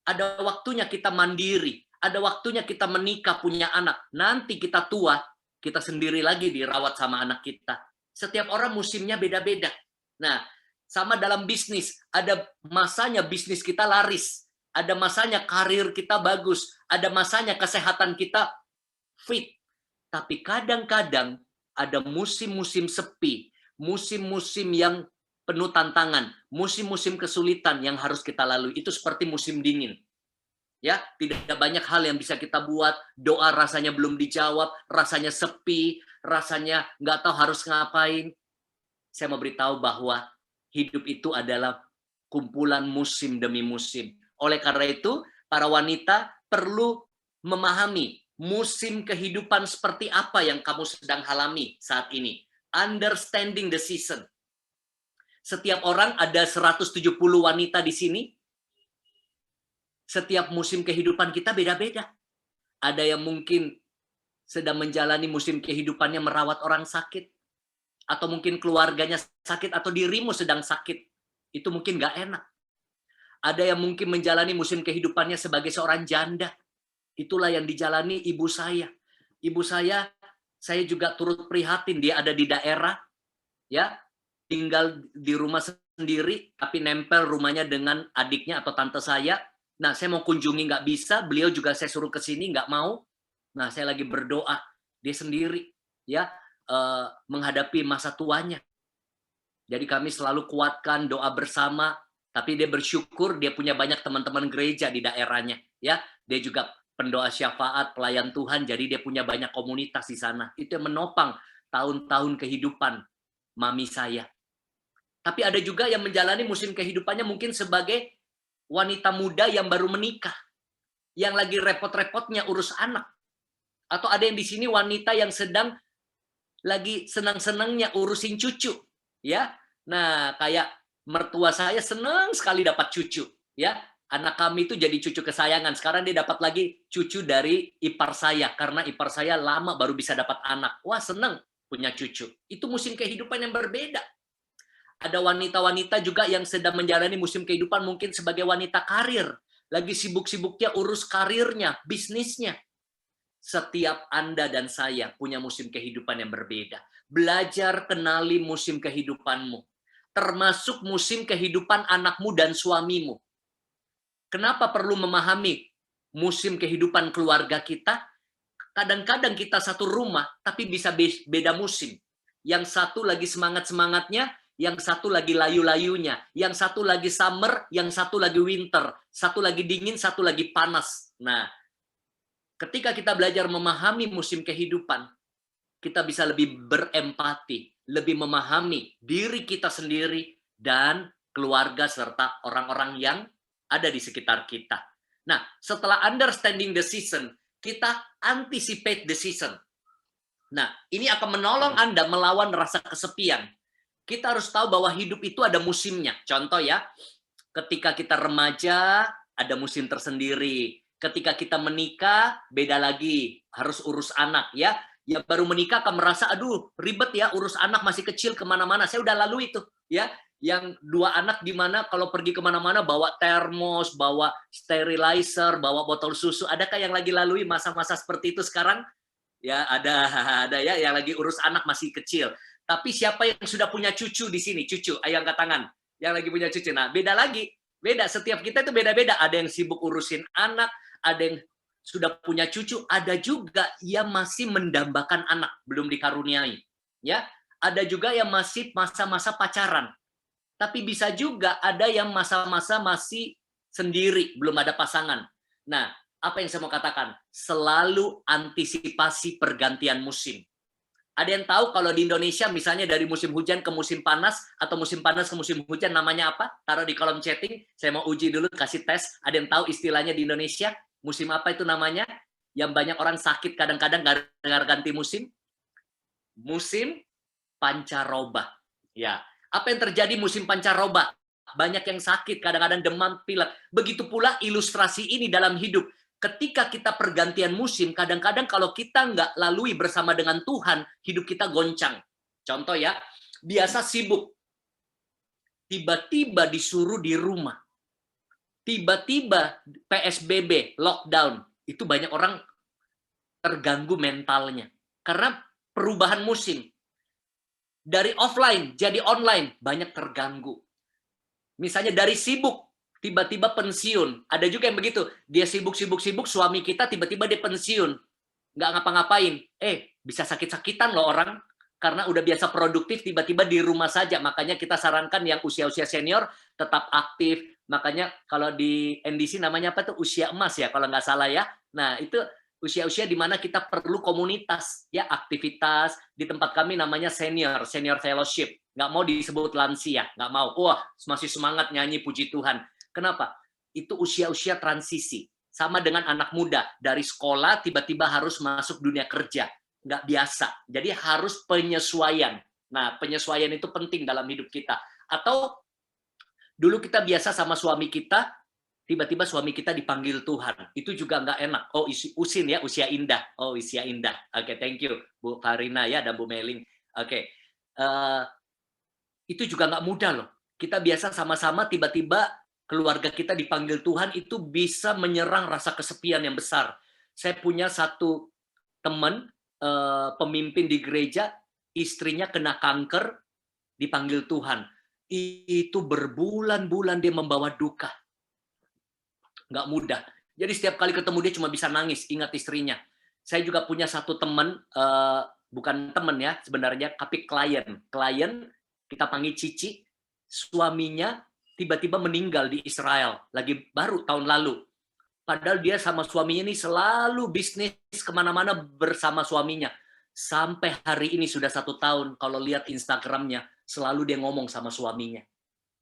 Ada waktunya kita mandiri. Ada waktunya kita menikah, punya anak. Nanti kita tua, kita sendiri lagi dirawat sama anak kita. Setiap orang musimnya beda-beda. Nah, sama dalam bisnis. Ada masanya bisnis kita laris. Ada masanya karir kita bagus. Ada masanya kesehatan kita fit. Tapi kadang-kadang ada musim-musim sepi. Musim-musim yang penuh tantangan. Musim-musim kesulitan yang harus kita lalui. Itu seperti musim dingin. Ya, tidak banyak hal yang bisa kita buat, doa rasanya belum dijawab, rasanya sepi, rasanya nggak tahu harus ngapain. Saya mau beritahu bahwa hidup itu adalah kumpulan musim demi musim. Oleh karena itu, para wanita perlu memahami musim kehidupan seperti apa yang kamu sedang alami saat ini. Understanding the season. Setiap orang ada 170 wanita di sini. Setiap musim kehidupan kita beda-beda. Ada yang mungkin sedang menjalani musim kehidupannya merawat orang sakit. Atau mungkin keluarganya sakit, atau dirimu sedang sakit. Itu mungkin nggak enak. Ada yang mungkin menjalani musim kehidupannya sebagai seorang janda. Itulah yang dijalani ibu saya. Ibu saya juga turut prihatin. Dia ada di daerah, ya, tinggal di rumah sendiri, tapi nempel rumahnya dengan adiknya atau tante saya. Nah, saya mau kunjungi nggak bisa, beliau juga saya suruh ke sini nggak mau. Nah, saya lagi berdoa, dia sendiri, ya, menghadapi masa tuanya. Jadi kami selalu kuatkan doa bersama, tapi dia bersyukur dia punya banyak teman-teman gereja di daerahnya, ya. Dia juga pendoa syafaat, pelayan Tuhan, jadi dia punya banyak komunitas di sana. Itu yang menopang tahun-tahun kehidupan mami saya. Tapi ada juga yang menjalani musim kehidupannya mungkin sebagai wanita muda yang baru menikah, yang lagi repot-repotnya urus anak. Atau ada yang di sini wanita yang sedang lagi senang-senangnya urusin cucu, ya. Nah, kayak mertua saya senang sekali dapat cucu, ya. Anak kami itu jadi cucu kesayangan. Sekarang dia dapat lagi cucu dari ipar saya, karena ipar saya lama baru bisa dapat anak. Wah, senang punya cucu. Itu musim kehidupan yang berbeda. Ada wanita-wanita juga yang sedang menjalani musim kehidupan mungkin sebagai wanita karir. Lagi sibuk-sibuknya urus karirnya, bisnisnya. Setiap Anda dan saya punya musim kehidupan yang berbeda. Belajar kenali musim kehidupanmu. Termasuk musim kehidupan anakmu dan suamimu. Kenapa perlu memahami musim kehidupan keluarga kita? Kadang-kadang kita satu rumah, tapi bisa beda musim. Yang satu lagi semangat-semangatnya, yang satu lagi layu-layunya, yang satu lagi summer, yang satu lagi winter, satu lagi dingin, satu lagi panas. Nah, ketika kita belajar memahami musim kehidupan, kita bisa lebih berempati, lebih memahami diri kita sendiri dan keluarga serta orang-orang yang ada di sekitar kita. Nah, setelah understanding the season, kita anticipate the season. Nah, ini akan menolong Anda melawan rasa kesepian. Kita harus tahu bahwa hidup itu ada musimnya. Contoh ya, ketika kita remaja, ada musim tersendiri. Ketika kita menikah, beda lagi. Harus urus anak ya. Yang baru menikah akan merasa, aduh ribet ya, urus anak masih kecil kemana-mana. Saya udah lalui itu ya. Yang dua anak gimana kalau pergi kemana-mana bawa termos, bawa sterilizer, bawa botol susu. Adakah yang lagi lalui masa-masa seperti itu sekarang? Ya ada ya yang lagi urus anak masih kecil. Tapi siapa yang sudah punya cucu di sini? Cucu, ayo angkat tangan. Yang lagi punya cucu. Nah, beda lagi. Beda, setiap kita itu beda-beda. Ada yang sibuk urusin anak, ada yang sudah punya cucu, ada juga yang masih mendambakan anak, belum dikaruniai. Ya, ada juga yang masih masa-masa pacaran. Tapi bisa juga ada yang masa-masa masih sendiri, belum ada pasangan. Nah, apa yang saya mau katakan? Selalu antisipasi pergantian musim. Ada yang tahu kalau di Indonesia misalnya dari musim hujan ke musim panas atau musim panas ke musim hujan namanya apa? Taruh di kolom chatting. Saya mau uji dulu, kasih tes. Ada yang tahu istilahnya di Indonesia? Musim apa itu namanya? Yang banyak orang sakit kadang-kadang gara-gara ganti musim? Musim pancaroba. Ya. Apa yang terjadi musim pancaroba? Banyak yang sakit, kadang-kadang demam, pilek. Begitu pula ilustrasi ini dalam hidup. Ketika kita pergantian musim, kadang-kadang kalau kita nggak lalui bersama dengan Tuhan, hidup kita goncang. Contoh ya, biasa sibuk. Tiba-tiba disuruh di rumah. Tiba-tiba PSBB, lockdown. itu banyak orang terganggu mentalnya. Karena perubahan musim. Dari offline jadi online, banyak terganggu. Misalnya dari sibuk, tiba-tiba pensiun. Ada juga yang begitu. Dia sibuk-sibuk-sibuk, suami kita tiba-tiba dia pensiun. Nggak ngapa-ngapain. Bisa sakit-sakitan loh orang. Karena udah biasa produktif, tiba-tiba di rumah saja. Makanya kita sarankan yang usia-usia senior tetap aktif. Makanya kalau di NDC namanya apa tuh? Usia emas ya, kalau nggak salah ya. Nah, itu usia-usia di mana kita perlu komunitas, ya aktivitas. Di tempat kami namanya senior fellowship. Nggak mau disebut lansia, nggak mau. Wah, masih semangat nyanyi puji Tuhan. Kenapa? Itu usia-usia transisi. Sama dengan anak muda, dari sekolah tiba-tiba harus masuk dunia kerja. Nggak biasa. Jadi harus penyesuaian. Nah, penyesuaian itu penting dalam hidup kita. Atau dulu kita biasa sama suami kita, tiba-tiba suami kita dipanggil Tuhan. Itu juga nggak enak. Oh, usin ya, usia indah. Oh, usia indah. Oke, thank you, Bu Farina ya, dan Bu Meling. Oke. Itu juga nggak mudah loh. Kita biasa sama-sama, tiba-tiba keluarga kita dipanggil Tuhan, itu bisa menyerang rasa kesepian yang besar. Saya punya satu teman, pemimpin di gereja, istrinya kena kanker, dipanggil Tuhan. Itu berbulan-bulan dia membawa duka. Nggak mudah. Jadi setiap kali ketemu dia cuma bisa nangis, ingat istrinya. Saya juga punya satu teman, bukan teman ya sebenarnya, tapi klien. Klien, kita panggil Cici, suaminya tiba-tiba meninggal di Israel, lagi baru tahun lalu. Padahal dia sama suaminya ini selalu bisnis kemana-mana bersama suaminya. Sampai hari ini sudah 1 tahun, kalau lihat Instagramnya, selalu dia ngomong sama suaminya.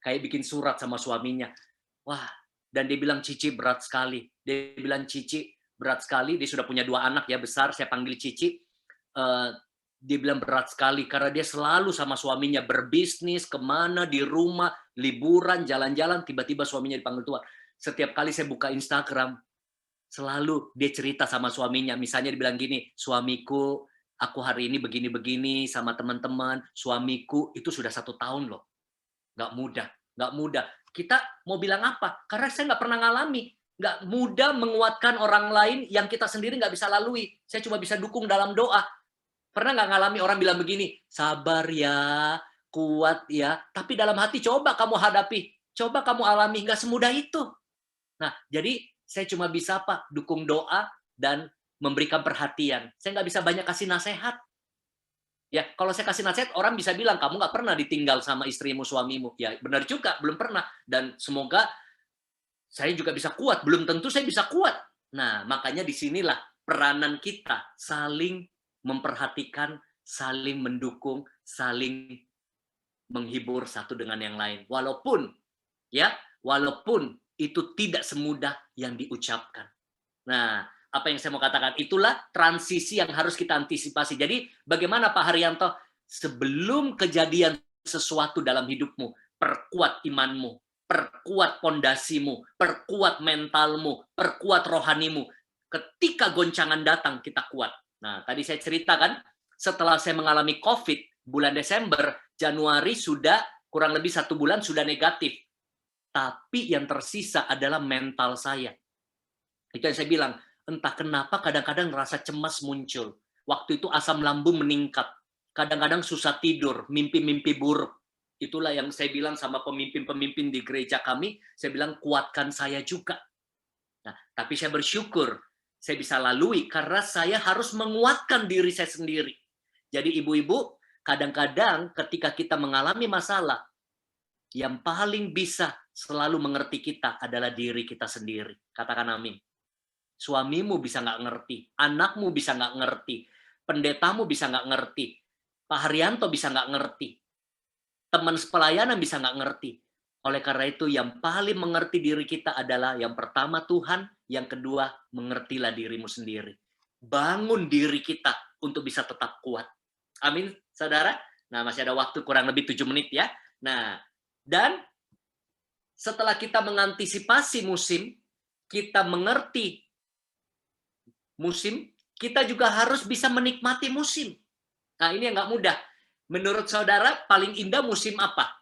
Kayak bikin surat sama suaminya. Wah, dan dia bilang, Cici berat sekali. Dia bilang, Cici berat sekali, dia sudah punya 2 anak ya besar, saya panggil Cici. Dia bilang berat sekali, karena dia selalu sama suaminya, berbisnis, kemana, di rumah, liburan, jalan-jalan, tiba-tiba suaminya dipanggil Tuhan. Setiap kali saya buka Instagram, selalu dia cerita sama suaminya. Misalnya dia bilang gini, suamiku, aku hari ini begini-begini sama teman-teman. Suamiku itu sudah 1 tahun loh. Nggak mudah, nggak mudah. Kita mau bilang apa? Karena saya nggak pernah ngalami. Nggak mudah menguatkan orang lain yang kita sendiri nggak bisa lalui. Saya cuma bisa dukung dalam doa. Pernah nggak ngalami orang bilang begini, sabar ya, kuat ya. Tapi dalam hati coba kamu hadapi. Coba kamu alami, nggak semudah itu. Nah, jadi saya cuma bisa apa? Dukung doa dan memberikan perhatian. Saya nggak bisa banyak kasih nasihat. Ya, kalau saya kasih nasihat, orang bisa bilang, kamu nggak pernah ditinggal sama istrimu, suamimu. Ya, benar juga, belum pernah. Dan semoga saya juga bisa kuat. Belum tentu saya bisa kuat. Nah, makanya disinilah peranan kita saling memperhatikan, saling mendukung, saling menghibur satu dengan yang lain. Walaupun itu tidak semudah yang diucapkan. Nah, apa yang saya mau katakan, itulah transisi yang harus kita antisipasi. Jadi, bagaimana Pak Haryanto, sebelum kejadian sesuatu dalam hidupmu, perkuat imanmu, perkuat pondasimu, perkuat mentalmu, perkuat rohanimu. Ketika goncangan datang, kita kuat. Nah, tadi saya ceritakan, setelah saya mengalami COVID, bulan Desember, Januari sudah kurang lebih 1 bulan sudah negatif. Tapi yang tersisa adalah mental saya. Itu yang saya bilang, entah kenapa kadang-kadang rasa cemas muncul. Waktu itu asam lambung meningkat. Kadang-kadang susah tidur, mimpi-mimpi buruk. Itulah yang saya bilang sama pemimpin-pemimpin di gereja kami, saya bilang kuatkan saya juga. Nah, tapi saya bersyukur saya bisa lalui karena saya harus menguatkan diri saya sendiri. Jadi ibu-ibu, kadang-kadang ketika kita mengalami masalah, yang paling bisa selalu mengerti kita adalah diri kita sendiri. Katakan amin. Suamimu bisa nggak ngerti, anakmu bisa nggak ngerti, pendetamu bisa nggak ngerti, Pak Haryanto bisa nggak ngerti, teman sepelayanan bisa nggak ngerti. Oleh karena itu, yang paling mengerti diri kita adalah yang pertama Tuhan, yang kedua mengertilah dirimu sendiri. Bangun diri kita untuk bisa tetap kuat. Amin, saudara. Nah, masih ada waktu kurang lebih 7 menit ya. Nah, dan setelah kita mengantisipasi musim, kita mengerti musim, kita juga harus bisa menikmati musim. Nah, ini yang nggak mudah. Menurut saudara, paling indah musim apa?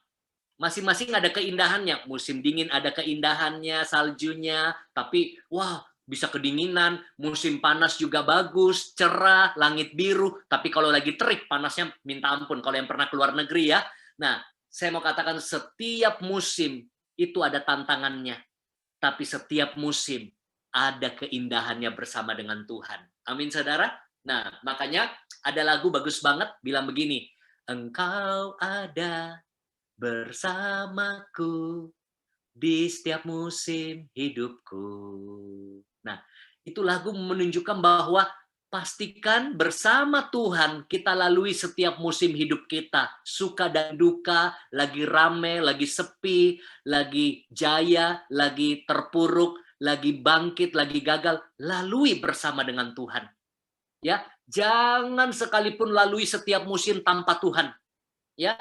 Masing-masing ada keindahannya. Musim dingin ada keindahannya, saljunya. Tapi, wah, bisa kedinginan, musim panas juga bagus, cerah, langit biru, tapi kalau lagi terik panasnya minta ampun kalau yang pernah keluar negeri ya. Nah, saya mau katakan setiap musim itu ada tantangannya, tapi setiap musim ada keindahannya bersama dengan Tuhan. Amin saudara. Nah, makanya ada lagu bagus banget bilang begini, Engkau ada bersamaku di setiap musim hidupku. Nah, itu lagu menunjukkan bahwa pastikan bersama Tuhan kita lalui setiap musim hidup kita. Suka dan duka, lagi rame, lagi sepi, lagi jaya, lagi terpuruk, lagi bangkit, lagi gagal. Lalui bersama dengan Tuhan. Ya, jangan sekalipun lalui setiap musim tanpa Tuhan. Ya,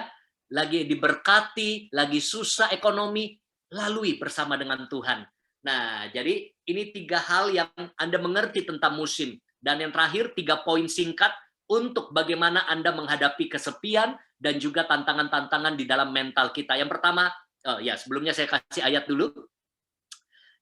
lagi diberkati, lagi susah ekonomi, lalui bersama dengan Tuhan. Nah, jadi ini 3 hal yang Anda mengerti tentang musim. Dan yang terakhir, 3 poin singkat untuk bagaimana Anda menghadapi kesepian dan juga tantangan-tantangan di dalam mental kita. Yang pertama, ya sebelumnya saya kasih ayat dulu.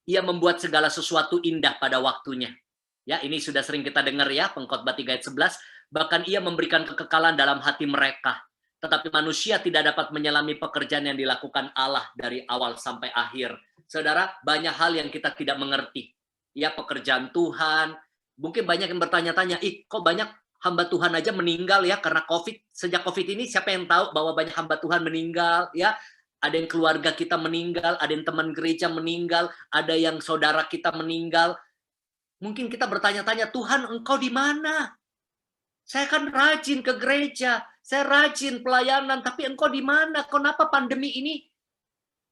Ia membuat segala sesuatu indah pada waktunya. Ya, ini sudah sering kita dengar ya, Pengkhotbah 3 ayat 11. Bahkan ia memberikan kekekalan dalam hati mereka. Tetapi manusia tidak dapat menyelami pekerjaan yang dilakukan Allah dari awal sampai akhir. Saudara, banyak hal yang kita tidak mengerti. Ya, pekerjaan Tuhan. Mungkin banyak yang bertanya-tanya, kok banyak hamba Tuhan aja meninggal ya karena COVID. Sejak COVID ini siapa yang tahu bahwa banyak hamba Tuhan meninggal ya? Ada yang keluarga kita meninggal, ada yang teman gereja meninggal, ada yang saudara kita meninggal. Mungkin kita bertanya-tanya, Tuhan engkau di mana? Saya kan rajin ke gereja, saya rajin pelayanan, tapi engkau di mana? Kenapa pandemi ini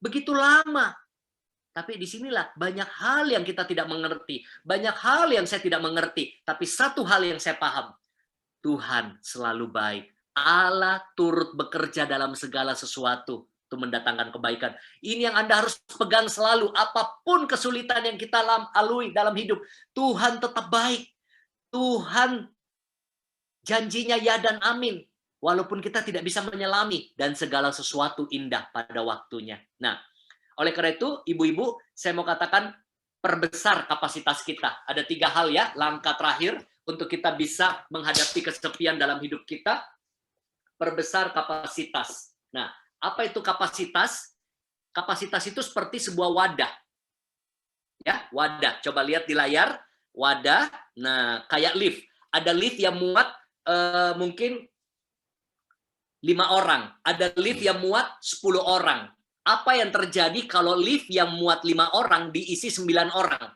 begitu lama? Tapi disinilah banyak hal yang kita tidak mengerti. Banyak hal yang saya tidak mengerti. Tapi satu hal yang saya paham. Tuhan selalu baik. Allah turut bekerja dalam segala sesuatu untuk mendatangkan kebaikan. Ini yang Anda harus pegang selalu. Apapun kesulitan yang kita lalui dalam hidup, Tuhan tetap baik. Tuhan janjinya ya dan amin. Walaupun kita tidak bisa menyelami dan segala sesuatu indah pada waktunya. Nah, oleh karena itu, ibu-ibu, saya mau katakan perbesar kapasitas kita. Ada 3 hal ya, langkah terakhir untuk kita bisa menghadapi kesepian dalam hidup kita. Perbesar kapasitas. Nah, apa itu kapasitas? Kapasitas itu seperti sebuah wadah. Ya, wadah. Coba lihat di layar, wadah. Nah, kayak lift. Ada lift yang muat mungkin 5 orang. Ada lift yang muat 10 orang. Apa yang terjadi kalau lift yang muat 5 orang diisi 9 orang?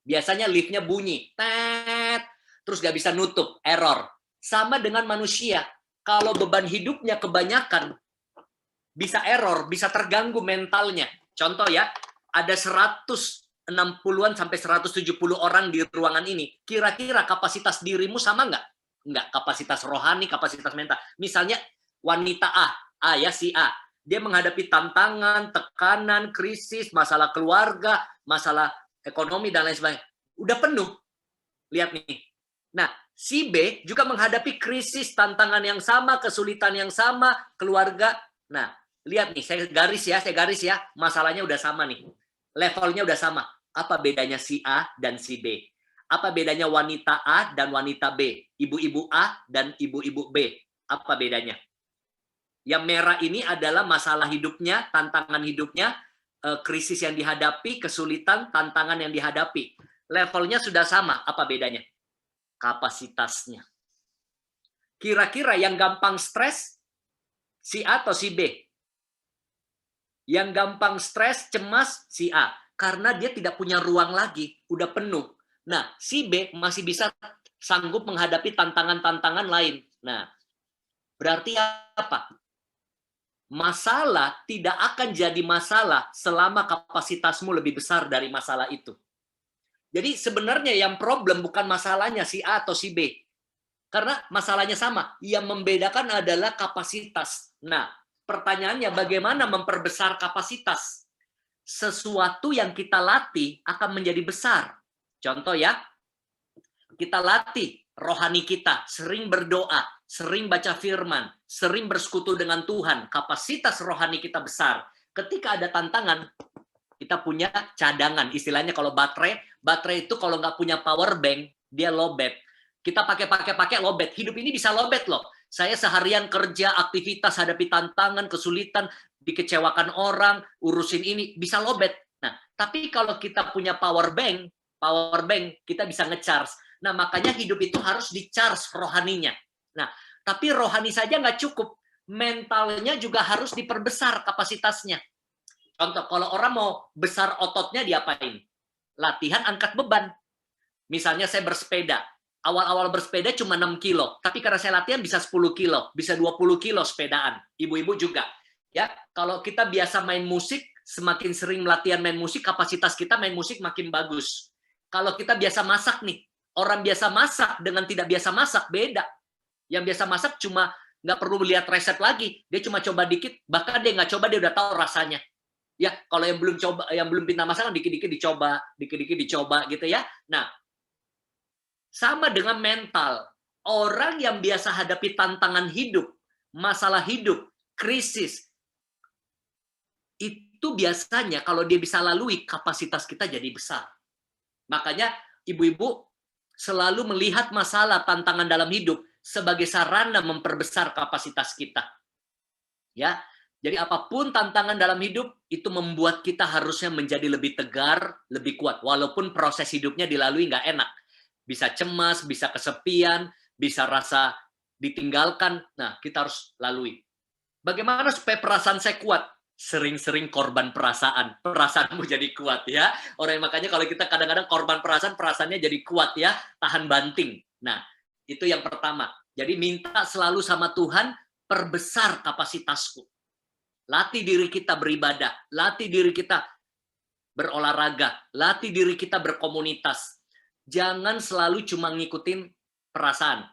Biasanya liftnya bunyi. Tet, terus gak bisa nutup. Error. Sama dengan manusia. Kalau beban hidupnya kebanyakan, bisa error, bisa terganggu mentalnya. Contoh ya, ada 160-an sampai 170 orang di ruangan ini. Kira-kira kapasitas dirimu sama nggak? Nggak, kapasitas rohani, kapasitas mental. Misalnya wanita A ya, si A. Dia menghadapi tantangan, tekanan, krisis, masalah keluarga, masalah ekonomi, dan lain sebagainya. Udah penuh. Lihat nih. Nah, si B juga menghadapi krisis, tantangan yang sama, kesulitan yang sama, keluarga. Nah, lihat nih, saya garis ya, masalahnya udah sama nih. Levelnya udah sama. Apa bedanya si A dan si B? Apa bedanya wanita A dan wanita B? Ibu-ibu A dan ibu-ibu B. Apa bedanya? Yang merah ini adalah masalah hidupnya, tantangan hidupnya, krisis yang dihadapi, kesulitan, tantangan yang dihadapi. Levelnya sudah sama, apa bedanya? Kapasitasnya. Kira-kira yang gampang stres, si A atau si B? Yang gampang stres, cemas, si A. Karena dia tidak punya ruang lagi, udah penuh. Nah, si B masih bisa sanggup menghadapi tantangan-tantangan lain. Nah, berarti apa? Masalah tidak akan jadi masalah selama kapasitasmu lebih besar dari masalah itu. Jadi sebenarnya yang problem bukan masalahnya si A atau si B. Karena masalahnya sama. Yang membedakan adalah kapasitas. Nah, pertanyaannya bagaimana memperbesar kapasitas? Sesuatu yang kita latih akan menjadi besar. Contoh ya, kita latih rohani kita, sering berdoa, sering baca firman, sering bersekutu dengan Tuhan, kapasitas rohani kita besar. Ketika ada tantangan, Kita punya cadangan, istilahnya kalau baterai itu kalau nggak punya power bank, dia lowbat. Kita pakai lowbat. Hidup ini bisa lowbat loh. Saya seharian kerja, aktivitas, hadapi tantangan, kesulitan, dikecewakan orang, urusin ini, bisa lowbat. Nah, tapi kalau kita punya power bank, kita bisa nge-charge. Nah, makanya hidup itu harus di-charge rohaninya. Nah, tapi rohani saja nggak cukup. Mentalnya juga harus diperbesar kapasitasnya. Contoh, kalau orang mau besar ototnya diapain? Latihan angkat beban. Misalnya saya bersepeda. Awal-awal bersepeda cuma 6 kilo. Tapi karena saya latihan bisa 10 kilo. Bisa 20 kilo sepedaan. Ibu-ibu juga. Ya, kalau kita biasa main musik, semakin sering latihan main musik, kapasitas kita main musik makin bagus. Kalau kita biasa masak nih, orang biasa masak dengan tidak biasa masak, beda. Yang biasa masak cuma nggak perlu lihat resep lagi. Dia cuma coba dikit, bahkan dia nggak coba, dia udah tahu rasanya. Ya, kalau yang belum coba, yang belum pintar masak, dikit-dikit dicoba gitu ya. Nah, sama dengan mental. Orang yang biasa hadapi tantangan hidup, masalah hidup, krisis, itu biasanya kalau dia bisa lalui, kapasitas kita jadi besar. Makanya ibu-ibu selalu melihat masalah, tantangan dalam hidup sebagai sarana memperbesar kapasitas kita. Ya, jadi apapun tantangan dalam hidup, itu membuat kita harusnya menjadi lebih tegar, lebih kuat. Walaupun proses hidupnya dilalui nggak enak. Bisa cemas, bisa kesepian, bisa rasa ditinggalkan. Nah, kita harus lalui. Bagaimana supaya perasaan saya kuat? Sering-sering korban perasaan. Perasaanmu jadi kuat ya. Makanya kalau kita kadang-kadang korban perasaan, perasaannya jadi kuat ya. Tahan banting. Nah, itu yang pertama. Jadi minta selalu sama Tuhan, perbesar kapasitasku. Latih diri kita beribadah. Latih diri kita berolahraga. Latih diri kita berkomunitas. Jangan selalu cuma ngikutin perasaan.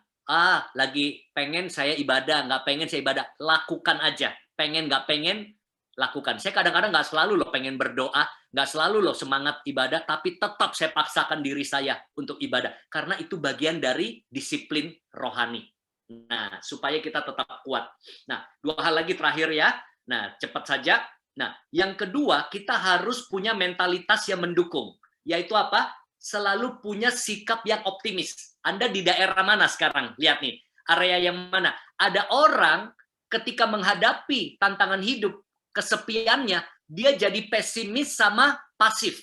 Lagi pengen saya ibadah, nggak pengen saya ibadah. Lakukan aja. Pengen, nggak pengen, lakukan. Saya kadang-kadang nggak selalu loh pengen berdoa, nggak selalu loh semangat ibadah, tapi tetap saya paksakan diri saya untuk ibadah. Karena itu bagian dari disiplin rohani. Nah, supaya kita tetap kuat. Nah, 2 hal lagi terakhir ya. Nah, cepat saja. Nah, yang kedua, kita harus punya mentalitas yang mendukung. Yaitu apa? Selalu punya sikap yang optimis. Anda di daerah mana sekarang? Lihat nih, area yang mana? Ada orang ketika menghadapi tantangan hidup, kesepiannya, dia jadi pesimis sama pasif.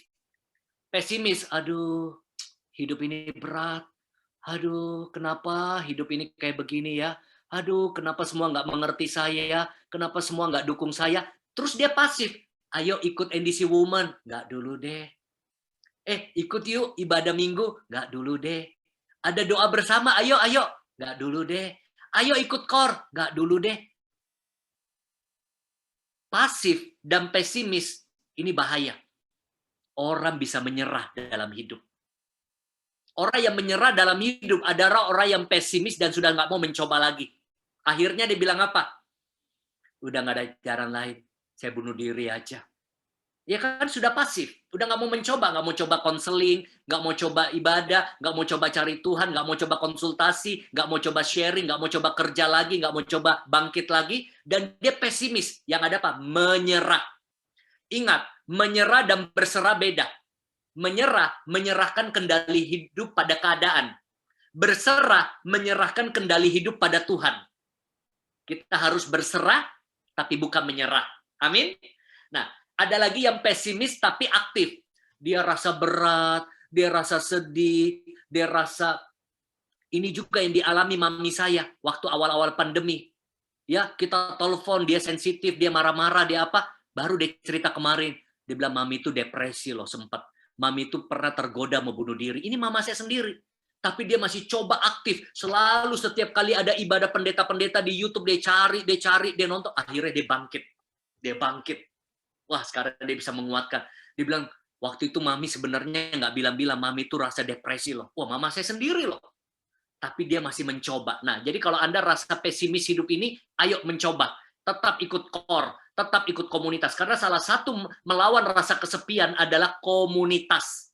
Pesimis, aduh, hidup ini berat. Aduh, kenapa hidup ini kayak begini ya? Aduh, kenapa semua nggak mengerti saya? Kenapa semua nggak dukung saya? Terus dia pasif. Ayo ikut NDC Woman. Nggak dulu deh. Ikut yuk ibadah minggu. Nggak dulu deh. Ada doa bersama. Ayo. Nggak dulu deh. Ayo ikut KOR. Nggak dulu deh. Pasif dan pesimis, ini bahaya. Orang bisa menyerah dalam hidup. Orang yang menyerah dalam hidup adalah orang yang pesimis dan sudah nggak mau mencoba lagi. Akhirnya dia bilang apa? Udah nggak ada jalan lain. Saya bunuh diri aja. Ya kan sudah pasif. Udah nggak mau mencoba. Nggak mau coba konseling. Nggak mau coba ibadah. Nggak mau coba cari Tuhan. Nggak mau coba konsultasi. Nggak mau coba sharing. Nggak mau coba kerja lagi. Nggak mau coba bangkit lagi. Dan dia pesimis. Yang ada apa? Menyerah. Ingat, menyerah dan berserah beda. Menyerah, menyerahkan kendali hidup pada keadaan. Berserah, menyerahkan kendali hidup pada Tuhan. Kita harus berserah, tapi bukan menyerah. Amin. Nah, ada lagi yang pesimis tapi aktif. Dia rasa berat, dia rasa sedih, dia rasa ini juga yang dialami mami saya waktu awal-awal pandemi. Ya, kita telepon, dia sensitif, dia marah-marah, dia apa? Baru dia cerita kemarin, dia bilang mami itu depresi loh sempat. Mami itu pernah tergoda mau bunuh diri. Ini mama saya sendiri. Tapi dia masih coba aktif. Selalu setiap kali ada ibadah pendeta-pendeta di YouTube, dia cari, dia nonton. Akhirnya dia bangkit. Dia bangkit. Wah, sekarang dia bisa menguatkan. Dia bilang, waktu itu mami sebenarnya nggak bilang-bilang, mami itu rasa depresi loh. Wah, mama saya sendiri loh. Tapi dia masih mencoba. Nah, jadi kalau Anda rasa pesimis hidup ini, ayo mencoba. Tetap ikut KOR, tetap ikut komunitas. Karena salah satu melawan rasa kesepian adalah komunitas.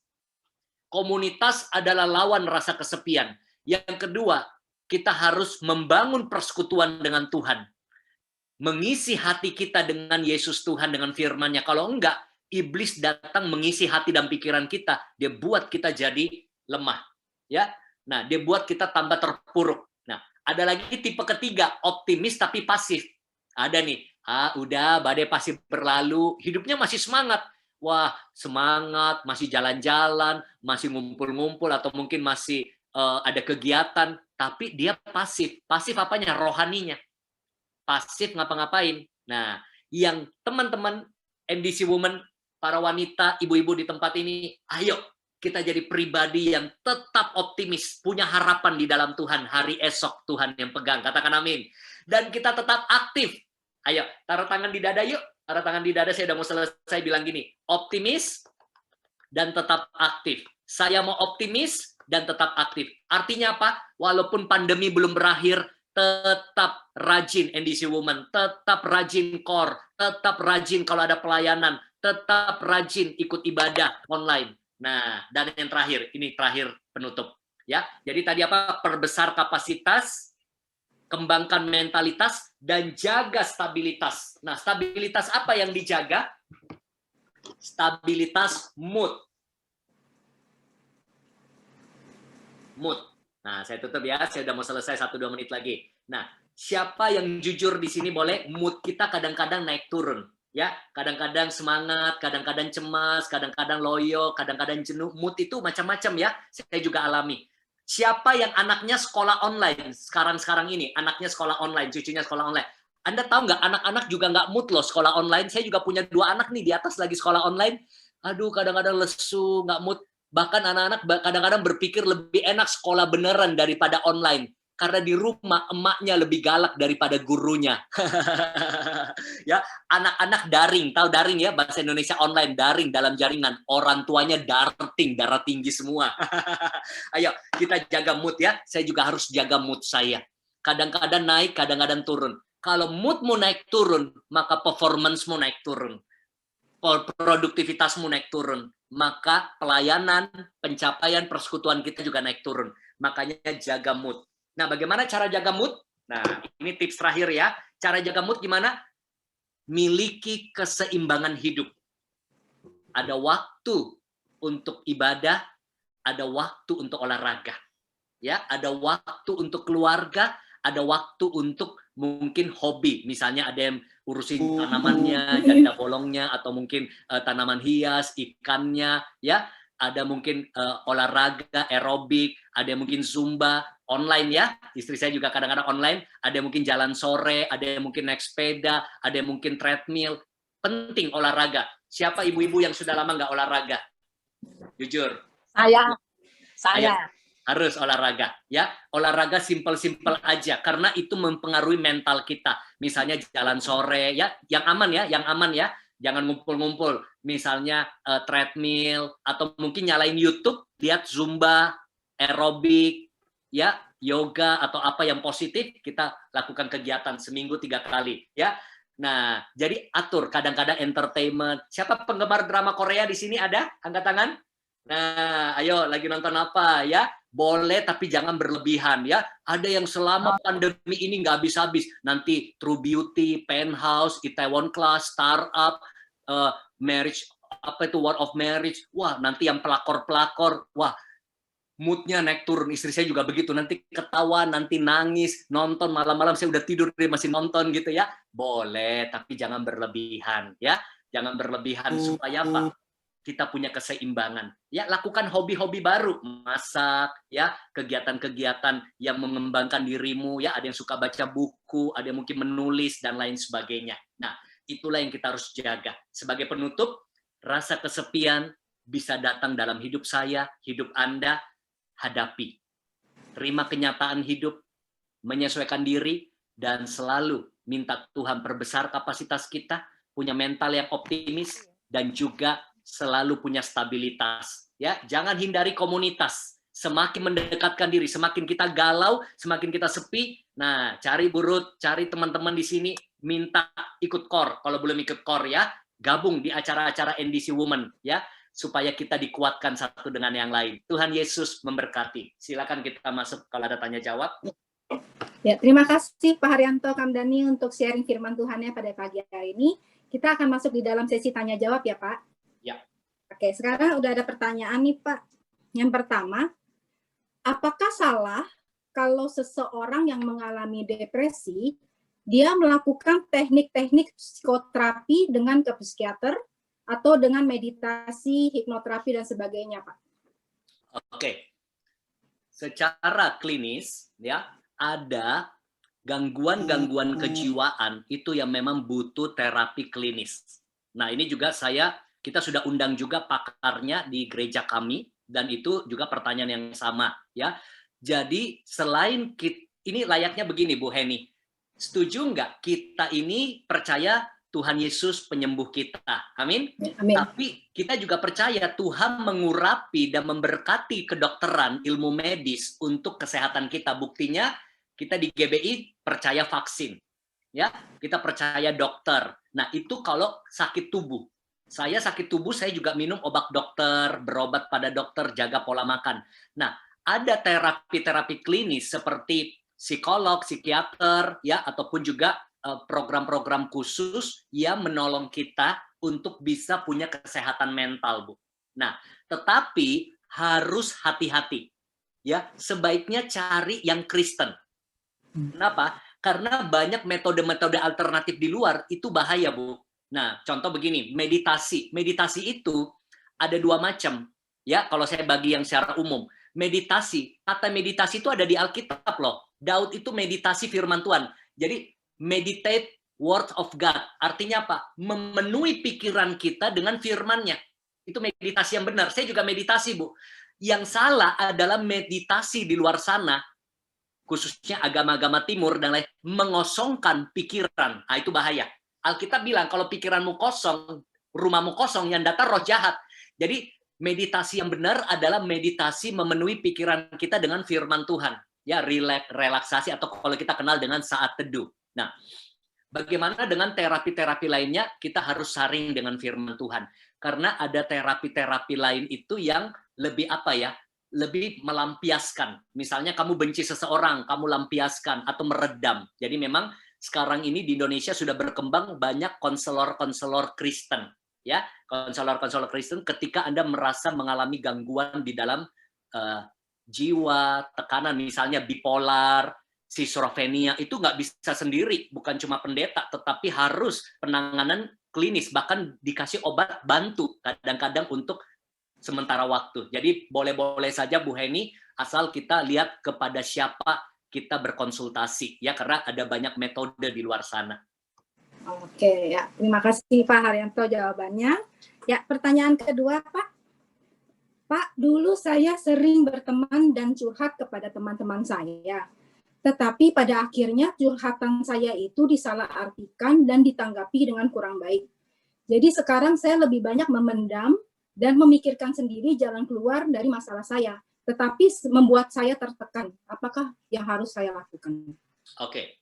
Komunitas adalah lawan rasa kesepian. Yang kedua, kita harus membangun persekutuan dengan Tuhan. Mengisi hati kita dengan Yesus Tuhan, dengan firman-Nya. Kalau enggak, iblis datang mengisi hati dan pikiran kita, dia buat kita jadi lemah, ya. Nah, dia buat kita tambah terpuruk. Nah, ada lagi tipe ketiga, optimis tapi pasif. Ada nih, udah badai pasti berlalu, hidupnya masih semangat. Wah, semangat, masih jalan-jalan, masih ngumpul-ngumpul, atau mungkin masih ada kegiatan, tapi dia pasif. Pasif apanya? Rohaninya. Pasif ngapa-ngapain. Nah, yang teman-teman MDC Women, para wanita, ibu-ibu di tempat ini, ayo kita jadi pribadi yang tetap optimis, punya harapan di dalam Tuhan, hari esok Tuhan yang pegang, katakan amin. Dan kita tetap aktif. Ayo, taruh tangan di dada yuk, taruh tangan di dada, saya udah mau selesai bilang gini, optimis dan tetap aktif. Saya mau optimis dan tetap aktif. Artinya apa? Walaupun pandemi belum berakhir, tetap rajin NDC Women, tetap rajin core, tetap rajin kalau ada pelayanan, tetap rajin ikut ibadah online. Nah, dan yang terakhir, ini terakhir penutup, ya. Jadi tadi apa? Perbesar kapasitas, kembangkan mentalitas, dan jaga stabilitas. Nah, stabilitas apa yang dijaga? Stabilitas mood. Mood. Nah, saya tutup ya. Saya udah mau selesai 1-2 menit lagi. Nah, siapa yang jujur di sini boleh? Mood kita kadang-kadang naik turun. Ya, kadang-kadang semangat, kadang-kadang cemas, kadang-kadang loyo, kadang-kadang jenuh. Mood itu macam-macam ya. Saya juga alami. Siapa yang anaknya sekolah online sekarang-sekarang ini? Anaknya sekolah online, cucunya sekolah online. Anda tahu nggak, anak-anak juga nggak mood loh sekolah online. Saya juga punya 2 anak nih di atas lagi sekolah online. Aduh, kadang-kadang lesu, nggak mood. Bahkan anak-anak kadang-kadang berpikir lebih enak sekolah beneran daripada online. Karena di rumah emaknya lebih galak daripada gurunya. Ya, anak-anak daring, tahu daring ya, bahasa Indonesia online, daring dalam jaringan. Orang tuanya darting, darah tinggi semua. Ayo, kita jaga mood ya. Saya juga harus jaga mood saya. Kadang-kadang naik, kadang-kadang turun. Kalau moodmu naik turun, maka performance-mu naik turun. Produktivitasmu naik turun. Maka pelayanan, pencapaian, persekutuan kita juga naik turun. Makanya jaga mood. Nah, bagaimana cara jaga mood? Nah, ini tips terakhir ya. Cara jaga mood gimana? Miliki keseimbangan hidup. Ada waktu untuk ibadah, ada waktu untuk olahraga. Ya, ada waktu untuk keluarga, ada waktu untuk mungkin hobi. Misalnya ada yang urusin tanamannya, janda bolongnya, atau mungkin tanaman hias, ikannya, ya. Ada mungkin olahraga, aerobik, ada yang mungkin zumba, online ya. Istri saya juga kadang-kadang online. Ada yang mungkin jalan sore, ada yang mungkin naik sepeda, ada yang mungkin treadmill. Penting olahraga. Siapa ibu-ibu yang sudah lama nggak olahraga? Jujur. Saya. Ayo, harus olahraga ya. Olahraga simpel-simpel aja karena itu mempengaruhi mental kita. Misalnya jalan sore ya, yang aman ya. Jangan ngumpul-ngumpul. Misalnya treadmill atau mungkin nyalain YouTube, lihat zumba, aerobik, ya, yoga atau apa yang positif, kita lakukan kegiatan seminggu 3 kali ya. Nah, jadi atur, kadang-kadang entertainment. Siapa penggemar drama Korea di sini ada? Angkat tangan. Nah, ayo lagi nonton apa ya? Boleh tapi jangan berlebihan ya. Ada yang selama pandemi ini nggak habis-habis. Nanti True Beauty, Penthouse, Itaewon Class, Startup, Marriage, apa itu War of Marriage. Wah, nanti yang pelakor-pelakor. Wah, moodnya naik turun. Istri saya juga begitu. Nanti ketawa, nanti nangis, nonton malam-malam saya udah tidur dia masih nonton gitu ya. Boleh, tapi jangan berlebihan ya. Jangan berlebihan supaya apa? Kita punya keseimbangan. Ya, lakukan hobi-hobi baru, masak, ya, kegiatan-kegiatan yang mengembangkan dirimu, ya, ada yang suka baca buku, ada yang mungkin menulis dan lain sebagainya. Nah, itulah yang kita harus jaga. Sebagai penutup, rasa kesepian bisa datang dalam hidup saya, hidup Anda, hadapi. Terima kenyataan hidup, menyesuaikan diri, dan selalu minta Tuhan perbesar kapasitas kita, punya mental yang optimis, dan juga selalu punya stabilitas. Ya, jangan hindari komunitas. Semakin mendekatkan diri, semakin kita galau, semakin kita sepi. Nah, cari burut, cari teman-teman di sini, minta ikut core. Kalau belum ikut core ya, gabung di acara-acara NDC Women ya, supaya kita dikuatkan satu dengan yang lain. Tuhan Yesus memberkati. Silakan kita masuk kalau ada tanya jawab. Ya, terima kasih Pak Haryanto Kamdani untuk sharing firman Tuhannya pada pagi hari ini. Kita akan masuk di dalam sesi tanya jawab ya Pak. Ya. Oke, sekarang udah ada pertanyaan nih, Pak. Yang pertama, apakah salah kalau seseorang yang mengalami depresi, dia melakukan teknik-teknik psikoterapi dengan ke psikiater atau dengan meditasi, hipnoterapi, dan sebagainya, Pak? Oke. Secara klinis, ya, ada gangguan-gangguan kejiwaan itu yang memang butuh terapi klinis. Nah, ini juga kita sudah undang juga pakarnya di gereja kami, dan itu juga pertanyaan yang sama, ya. Jadi selain ini layaknya begini, Bu Heni, setuju nggak kita ini percaya Tuhan Yesus penyembuh kita, amin? Amin. Tapi kita juga percaya Tuhan mengurapi dan memberkati kedokteran, ilmu medis untuk kesehatan kita. Buktinya kita di GBI percaya vaksin, ya, kita percaya dokter. Nah, itu kalau sakit tubuh. Saya sakit tubuh, saya juga minum obat dokter, berobat pada dokter, jaga pola makan. Nah, ada terapi-terapi klinis seperti psikolog, psikiater, ya, ataupun juga program-program khusus yang menolong kita untuk bisa punya kesehatan mental, Bu. Nah, tetapi harus hati-hati. Ya, sebaiknya cari yang Kristen. Kenapa? Karena banyak metode-metode alternatif di luar itu bahaya, Bu. Nah, contoh begini, meditasi. Meditasi itu ada dua macam. Ya, kalau saya bagi yang secara umum. Meditasi, kata meditasi itu ada di Alkitab loh. Daud itu meditasi firman Tuhan. Jadi, meditate word of God. Artinya apa? Memenuhi pikiran kita dengan firman-Nya. Itu meditasi yang benar. Saya juga meditasi, Bu. Yang salah adalah meditasi di luar sana, khususnya agama-agama timur dan lain, mengosongkan pikiran. Nah, itu bahaya. Alkitab bilang kalau pikiranmu kosong, rumahmu kosong, yang datang roh jahat. Jadi meditasi yang benar adalah meditasi memenuhi pikiran kita dengan firman Tuhan. Ya, relaksasi, atau kalau kita kenal dengan saat teduh. Nah, bagaimana dengan terapi-terapi lainnya? Kita harus saring dengan firman Tuhan. Karena ada terapi-terapi lain itu yang lebih apa ya? Lebih melampiaskan. Misalnya kamu benci seseorang, kamu lampiaskan atau meredam. Jadi memang sekarang ini di Indonesia sudah berkembang banyak konselor-konselor Kristen. Ya, konselor-konselor Kristen ketika Anda merasa mengalami gangguan di dalam jiwa, tekanan, misalnya bipolar, schizophrenia, itu nggak bisa sendiri, bukan cuma pendeta, tetapi harus penanganan klinis, bahkan dikasih obat bantu kadang-kadang untuk sementara waktu. Jadi boleh-boleh saja Bu Heni, asal kita lihat kepada siapa kita berkonsultasi, ya, karena ada banyak metode di luar sana. Oke, ya, terima kasih Pak Haryanto jawabannya. Ya, pertanyaan kedua, Pak. Pak, dulu saya sering berteman dan curhat kepada teman-teman saya. Tetapi pada akhirnya curhatan saya itu disalahartikan dan ditanggapi dengan kurang baik. Jadi sekarang saya lebih banyak memendam dan memikirkan sendiri jalan keluar dari masalah saya. Tetapi membuat saya tertekan. Apakah yang harus saya lakukan? Oke.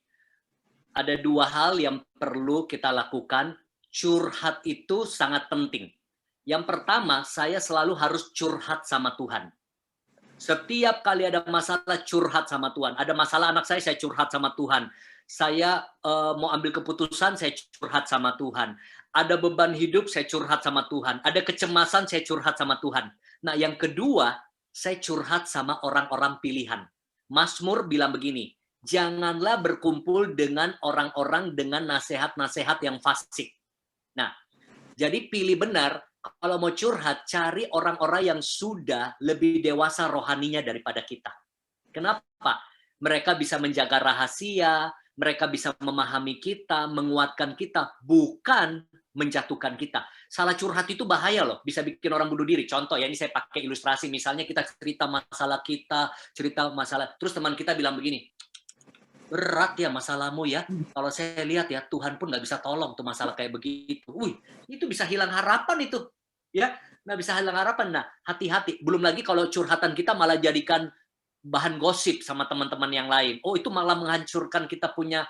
Ada dua hal yang perlu kita lakukan. Curhat itu sangat penting. Yang pertama, saya selalu harus curhat sama Tuhan. Setiap kali ada masalah, curhat sama Tuhan. Ada masalah anak saya curhat sama Tuhan. Saya mau ambil keputusan, saya curhat sama Tuhan. Ada beban hidup, saya curhat sama Tuhan. Ada kecemasan, saya curhat sama Tuhan. Nah, yang kedua, saya curhat sama orang-orang pilihan. Mazmur bilang begini, janganlah berkumpul dengan orang-orang dengan nasihat-nasihat yang fasik. Nah, jadi pilih benar. Kalau mau curhat, cari orang-orang yang sudah lebih dewasa rohaninya daripada kita. Kenapa? Mereka bisa menjaga rahasia, mereka bisa memahami kita, menguatkan kita, bukan menjatuhkan kita. Salah curhat itu bahaya loh, bisa bikin orang bunuh diri. Contoh ya, ini saya pakai ilustrasi, misalnya kita cerita masalah kita, terus teman kita bilang begini, berat ya masalahmu ya, kalau saya lihat ya, Tuhan pun nggak bisa tolong tuh masalah kayak begitu. Wih, itu bisa hilang harapan itu. Ya, nggak bisa hilang harapan. Nah, hati-hati. Belum lagi kalau curhatan kita malah jadikan bahan gosip sama teman-teman yang lain. Oh, itu malah menghancurkan kita punya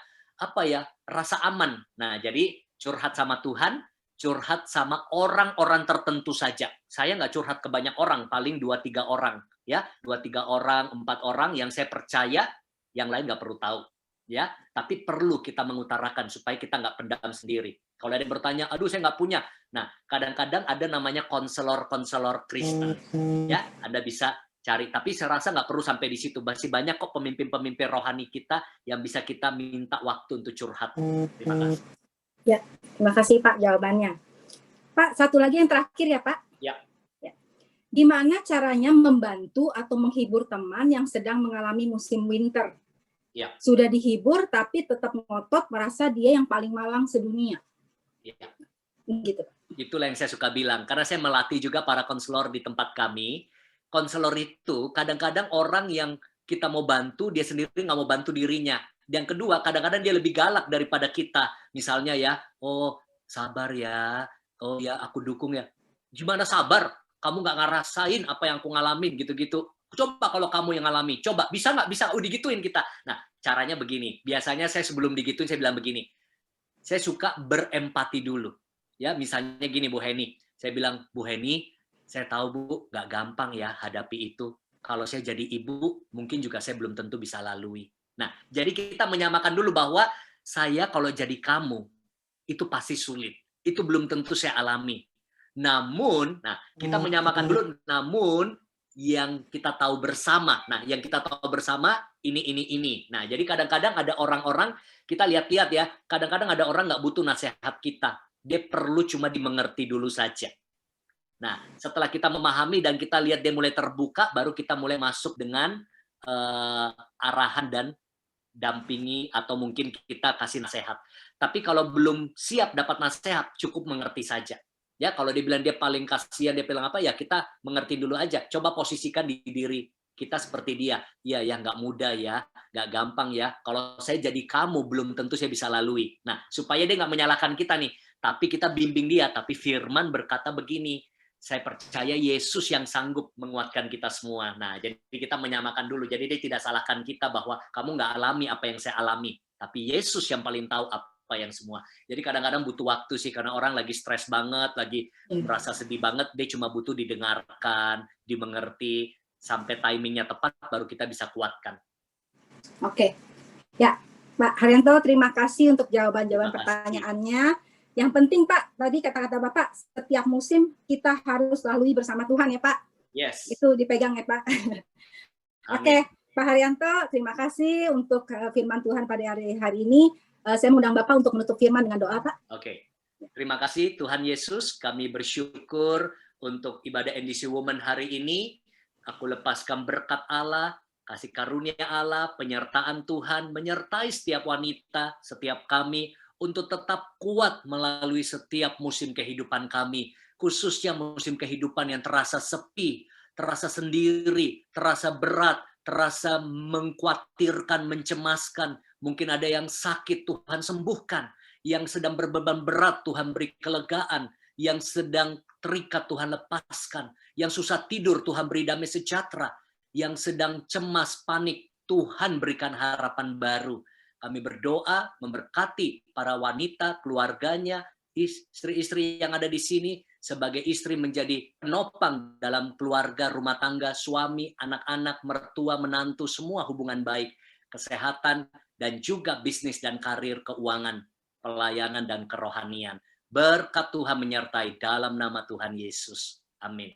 rasa aman. Nah, jadi curhat sama Tuhan, curhat sama orang-orang tertentu saja. Saya nggak curhat ke banyak orang, paling 2-3 orang, ya, 2-3 orang, 4 orang yang saya percaya, yang lain nggak perlu tahu. ya, tapi perlu kita mengutarakan supaya kita nggak pendam sendiri. Kalau ada yang bertanya, aduh saya nggak punya. Nah, kadang-kadang ada namanya konselor-konselor Kristen, ya, Anda bisa cari. Tapi saya rasa nggak perlu sampai di situ. Masih banyak kok pemimpin-pemimpin rohani kita yang bisa kita minta waktu untuk curhat. Terima kasih. Ya, terima kasih Pak jawabannya. Pak, satu lagi yang terakhir ya Pak. Ya. Gimana caranya membantu atau menghibur teman yang sedang mengalami musim winter? Ya. Sudah dihibur tapi tetap ngotot merasa dia yang paling malang sedunia. Ya. Gitu. Itulah yang saya suka bilang. Karena saya melatih juga para konselor di tempat kami. Konselor itu kadang-kadang orang yang kita mau bantu, dia sendiri nggak mau bantu dirinya. Yang kedua, kadang-kadang dia lebih galak daripada kita. Misalnya ya, oh sabar ya, oh ya aku dukung ya. Gimana sabar? Kamu nggak ngerasain apa yang aku ngalamin gitu-gitu. Coba kalau kamu yang ngalami, coba bisa nggak? Bisa, digituin kita. Nah, caranya begini. Biasanya saya sebelum digituin saya bilang begini. Saya suka berempati dulu. Ya, misalnya gini Bu Heni. Saya bilang, Bu Heni, saya tahu Bu, nggak gampang ya hadapi itu. Kalau saya jadi ibu, mungkin juga saya belum tentu bisa lalui. Nah, jadi kita menyamakan dulu bahwa saya kalau jadi kamu, itu pasti sulit. Itu belum tentu saya alami. Namun, nah kita menyamakan dulu, namun yang kita tahu bersama. Nah, yang kita tahu bersama ini. Nah, jadi kadang-kadang ada orang-orang, kita lihat-lihat ya, kadang-kadang ada orang nggak butuh nasihat kita. Dia perlu cuma dimengerti dulu saja. Nah, setelah kita memahami dan kita lihat dia mulai terbuka, baru kita mulai masuk dengan arahan dan dampingi atau mungkin kita kasih nasihat. Tapi kalau belum siap dapat nasihat, cukup mengerti saja. Ya, kalau dia bilang dia paling kasihan, dia bilang apa ya, kita mengerti dulu aja. Coba posisikan di diri kita seperti dia. Iya, ya nggak mudah ya, nggak gampang ya. Kalau saya jadi kamu, belum tentu saya bisa lalui. Nah, supaya dia nggak menyalahkan kita nih, tapi kita bimbing dia. Tapi Firman berkata begini, saya percaya Yesus yang sanggup menguatkan kita semua. Nah, jadi kita menyamakan dulu. Jadi dia tidak salahkan kita bahwa kamu nggak alami apa yang saya alami. Tapi Yesus yang paling tahu apa yang semua. Jadi kadang-kadang butuh waktu sih, karena orang lagi stres banget, lagi merasa sedih banget, dia cuma butuh didengarkan, dimengerti, sampai timingnya tepat, baru kita bisa kuatkan. Oke. Ya, Pak Haryanto, terima kasih untuk jawaban-jawaban pertanyaannya. Yang penting Pak, tadi kata-kata Bapak, setiap musim kita harus lalui bersama Tuhan ya Pak. Yes. Itu dipegang ya Pak. Oke, Pak Haryanto, terima kasih untuk firman Tuhan pada hari ini. Saya mengundang Bapak untuk menutup firman dengan doa Pak. Oke. Terima kasih Tuhan Yesus, kami bersyukur untuk ibadah NDC Women hari ini. Aku lepaskan berkat Allah, kasih karunia Allah, penyertaan Tuhan, menyertai setiap wanita, setiap kami, untuk tetap kuat melalui setiap musim kehidupan kami, khususnya musim kehidupan yang terasa sepi, terasa sendiri, terasa berat, terasa mengkhawatirkan, mencemaskan. Mungkin ada yang sakit, Tuhan sembuhkan. Yang sedang berbeban berat, Tuhan beri kelegaan. Yang sedang terikat, Tuhan lepaskan. Yang susah tidur, Tuhan beri damai sejahtera. Yang sedang cemas, panik, Tuhan berikan harapan baru. Kami berdoa memberkati para wanita, keluarganya, istri-istri yang ada di sini, sebagai istri menjadi penopang dalam keluarga, rumah tangga, suami, anak-anak, mertua, menantu, semua hubungan baik, kesehatan, dan juga bisnis dan karir, keuangan, pelayanan, dan kerohanian. Berkat Tuhan menyertai dalam nama Tuhan Yesus. Amin.